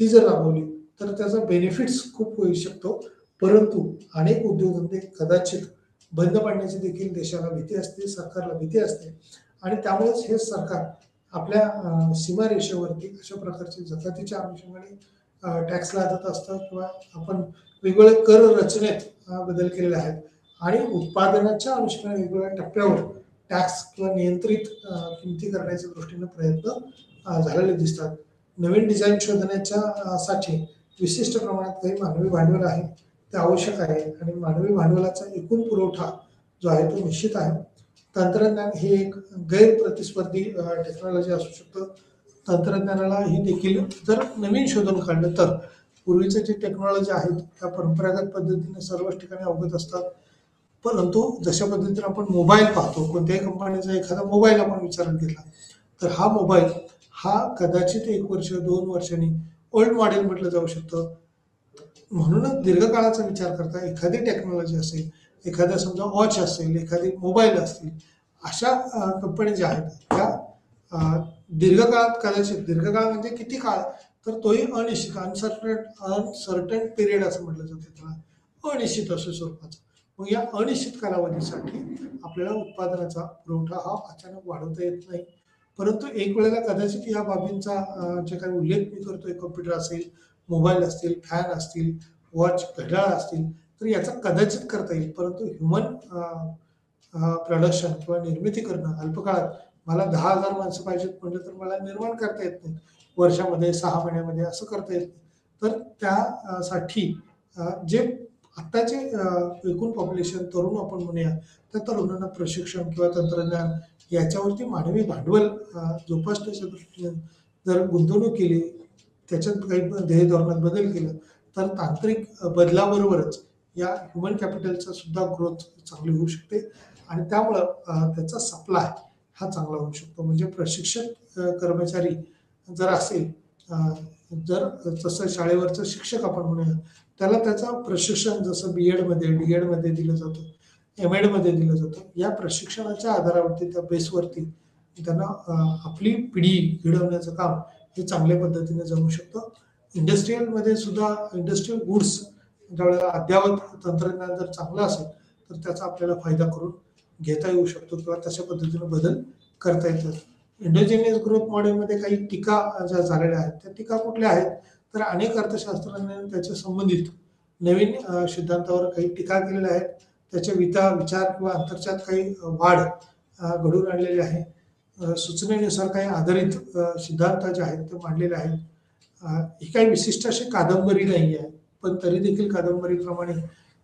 ती जर राबवली तर त्याचा बेनिफिट्स खूप होऊ शकतो. परंतु अनेक उद्योगधंदे कदाचित बंद पडण्याची देखील देशाला भीती असते, सरकारला भीती असते आणि त्यामुळेच हे सरकार आपल्या सीमारेषेवरती अशा प्रकारचे जकातीच्या अनुषंगाने टॅक्स लादत असतं किंवा आपण वेगवेगळे कर रचनेत बदल केलेले आहेत आणि उत्पादनाच्या अनुषंगाने वेगवेगळ्या टप्प्यावर टॅक्स किंवा नियंत्रित किमती करण्याच्या दृष्टीने प्रयत्न झालेले दिसतात. नवीन डिझाईन शोधण्याच्या साठी विशिष्ट प्रमाणात काही मानवी भांडवल आहे ते आवश्यक आहे आणि मानवी भांडवलाचा एकूण पुरवठा जो आहे तो निश्चित आहे. तंत्रज्ञान हे एक गैर प्रतिस्पर्धी टेक्नॉलॉजी असू शकतं. तंत्रज्ञानाला ही देखील जर नवीन शोधून काढलं तर पूर्वीचे जे टेक्नॉलॉजी आहेत त्या परंपरागत पद्धतीने सर्वच ठिकाणी अवगत असतात. परंतु जशा पद्धतीने आपण मोबाईल पाहतो, कोणत्याही कंपनीचा एखादा मोबाईल आपण विचारात घेतला तर हा मोबाईल हा कदाचित 1 वर्ष 2 वर्षांनी ओल्ड मॉडेल म्हटलं जाऊ शकतं. म्हणूनच दीर्घकाळाचा विचार करता एखादी टेक्नॉलॉजी असेल, एखादा समजा वॉच असेल, एखादी मोबाईल असतील, अशा कंपनी ज्या आहेत त्या दीर्घकाळात कदाचित, दीर्घकाळ म्हणजे किती काळ तर तोही अनिश्चित, अनसर्टन पिरियड असं म्हटलं जातं त्याला, अनिश्चित असं स्वरूपाचं. मग या अनिश्चित कालावधीसाठी आपल्याला उत्पादनाचा पुरवठा हा अचानक वाढवता येत नाही. परंतु एक वेळेला कदाचित या बाबींचा जे काही उल्लेख मी करतोय, कॉम्प्युटर असेल, मोबाईल असतील, फॅन असतील, वॉच, घड्याळ असतील, तर याचा कदाचित करता येईल. परंतु ह्युमन प्रोडक्शन किंवा निर्मिती करणं अल्पकाळात मला 10,000 माणसं पाहिजेत म्हटलं तर मला निर्माण करता येत नाही. वर्षामध्ये 6 महिन्यामध्ये असं करता येत नाही. तर त्यासाठी जे आत्ताचे एकूण पॉप्युलेशन तरुण आपण म्हणूया त्या तरुणांना प्रशिक्षण किंवा तंत्रज्ञान याच्यावरती मानवी भांडवल जोपासण्याच्या दृष्टीने जर गुंतवणूक केली, त्याच्यात काही ध्येय धोरणात बदल केला तर तांत्रिक बदलाबरोबरच या ह्युमन कॅपिटलचा सुद्धा ग्रोथ चांगली होऊ शकते आणि त्यामुळं त्याचा सप्लाय हा चांगला होऊ शकतो. म्हणजे प्रशिक्षक कर्मचारी जर असेल, अ, जर तसं शाळेवरचं शिक्षक आपण म्हणूया, त्याला त्याचं प्रशिक्षण जसं बी-एडमध्ये, डी-एडमध्ये दिलं जातं, एम-एडमध्ये दिलं जातं. या प्रशिक्षणाच्या आधारावरती, त्या बेसवरती त्यांना आपली पिढी घडवण्याचं काम हे चांगल्या पद्धतीने जमू शकतं. इंडस्ट्रियलमध्ये सुद्धा इंडस्ट्रियल गुड्स ज्यावेळेला अद्ययावत तंत्रज्ञान जर चांगलं असेल, तर त्याचा आपल्याला फायदा करून घेता येऊ शकतो किंवा तशा पद्धतीने बदल करता येतात. इंडोजिनियस ग्रोथ मॉडेलमध्ये काही टीका ज्या झालेल्या आहेत, त्या टीका कुठल्या आहेत? तर अनेक अर्थशास्त्रज्ञांनी त्याच्या संबंधित नवीन सिद्धांतावर काही टीका केलेल्या आहेत. त्याचे विचार किंवा अंतर्जात काही वाढ घडवून आणलेली आहे. सूचनेनुसार काही आधारित सिद्धांत जे आहेत ते मांडलेले आहेत. ही काही विशिष्ट अशी कादंबरी नाही आहे, पण तरी देखील कादंबरीप्रमाणे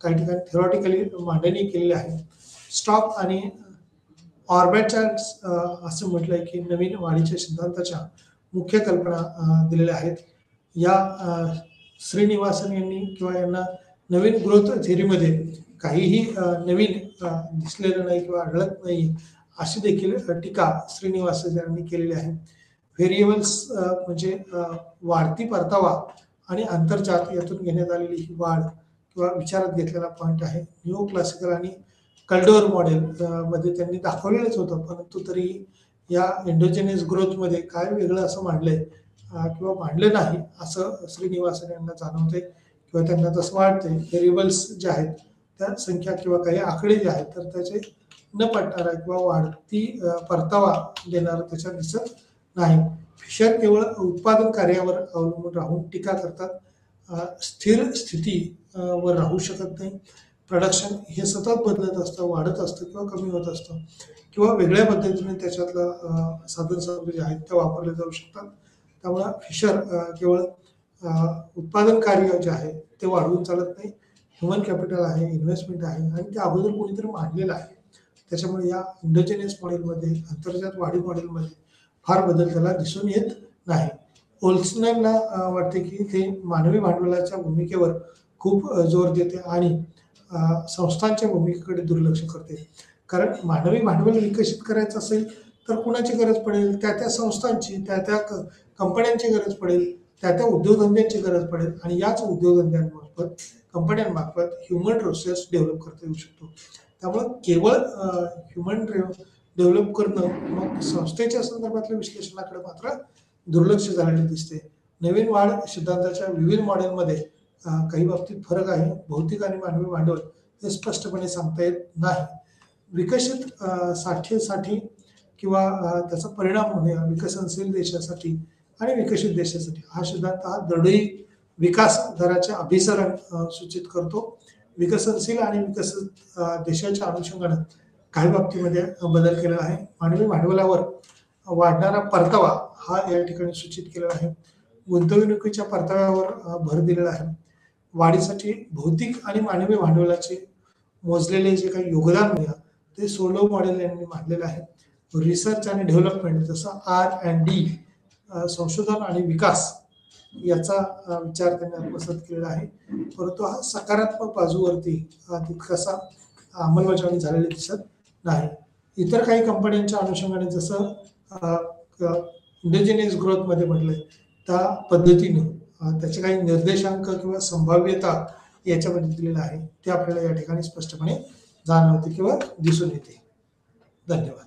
काही ठिकाणी थेरॉटिकली मांडणी केलेली आहे. स्टॉक आणि ऑर्बॅटच्या असं म्हटलंय की नवीन वाढीच्या सिद्धांताच्या मुख्य कल्पना दिलेल्या आहेत. या श्रीनिवासन यांनी किंवा यांना नवीन ग्रोथ थेअरीमध्ये काहीही नवीन दिसलेलं नाही किंवा आढळत नाही, अशी देखील टीका श्रीनिवासन यांनी केलेली आहे. व्हेरिएबल्स म्हणजे वाढती परतावा आणि आंतरजात यातून घेण्यात आलेली ही वाढ किंवा विचारात घेतलेला पॉईंट आहे. न्यू क्लासिकल आणि कल्डोर मॉडेल मध्ये त्यांनी दाखवलेलंच होतं, परंतु तरी या इंडोजिनियस ग्रोथमध्ये काय वेगळं असं मांडलंय किंवा मांडलं नाही असं श्रीनिवासन यांना जाणवतंय किंवा त्यांना तसं वाटतंय. व्हेरिएबल्स जे आहेत त्या संख्या किंवा काही आकडे जे आहेत तर त्याचे न पटणारा किंवा वाढती परतावा देणारा त्याच्यात दिसत नाही. फिशर केवळ उत्पादन कार्यावर अवलंबून राहून टीका करतात. स्थिर स्थिती वर राहू शकत नाही. प्रोडक्शन हे सतत बदलत असतं, वाढत असतं किंवा कमी होत असतं किंवा वेगळ्या पद्धतीने त्याच्यातलं साधन सामग्री जे आहेत त्या वापरल्या जाऊ शकतात. त्यामुळे फिशर केवळ उत्पादन कार्य जे आहे ते वाढवून चालत नाही. ह्युमन कॅपिटल आहे, इन्व्हेस्टमेंट आहे आणि ते अगोदर कोणीतरी मांडलेलं आहे. त्याच्यामुळे या इंडोजिनियस मॉडेलमध्ये, अंतर्जात वाढीव मॉडेलमध्ये फार बदल त्याला दिसून येत नाही. ओल्सनरला वाटते की ते मानवी भांडवलाच्या भूमिकेवर खूप जोर देते आणि संस्थांच्या भूमिकेकडे दुर्लक्ष करते. कारण मानवी भांडवल विकसित करायचं असेल तर कुणाची गरज पडेल? त्या त्या संस्थांची, त्या त्या कंपन्यांची गरज पडेल, त्या त्या उद्योगधंद्यांची गरज पडेल आणि याच उद्योगधंद्यांमार्फत, कंपन्यांमार्फत ह्युमन रिसोर्स डेव्हलप करता येऊ शकतो. त्यामुळं केवळ ह्युमन डेव्हलप करणं, मग संस्थेच्या संदर्भातल्या विश्लेषणाकडे मात्र दुर्लक्ष झालेले दिसते. नवीन वाढ सिद्धांताच्या विविध मॉडेलमध्ये काही बाबतीत फरक आहे. भौतिक आणि मानवी भांडवल हे स्पष्टपणे सांगता येत नाही. विकसित साठेसाठी किंवा त्याचा परिणाम म्हणूया विकसनशील देशासाठी आणि विकसित देशासाठी हा सिद्धांत हा दरडोई विकास दराचे अभिसरण सूचित करतो. विकसनशील आणि विकसित देशाच्या अनुषंगाने काही बाबतीमध्ये बदल केलेला आहे. मानवी भांडवलावर वाढणारा परतावा हा या ठिकाणी सूचित केलेला आहे. गुंतवणुकीच्या परताव्यावर भर दिलेला आहे. वाढीसाठी भौतिक आणि मानवी भांडवलाचे मोजलेले जे काही योगदान म्हणूया ते सोलो मॉडेल यांनी मांडलेलं आहे. रिसर्च आणि डेव्हलपमेंट जसं R&D, संशोधन आणि विकास याचा विचार त्यांनी आत्मसात केलेला आहे. परंतु हा सकारात्मक बाजूवरती तितकासा अंमलबजावणी झालेली दिसत नाही. इतर काही कंपन्यांच्या अनुषंगाने जसं इंडोजिनियस ग्रोथमध्ये म्हटलंय त्या पद्धतीनं त्याचे काही निर्देशांक किंवा संभाव्यता याच्यामध्ये दिलेलं आहे ते आपल्याला या ठिकाणी स्पष्टपणे जाणवते किंवा दिसून येते. धन्यवाद.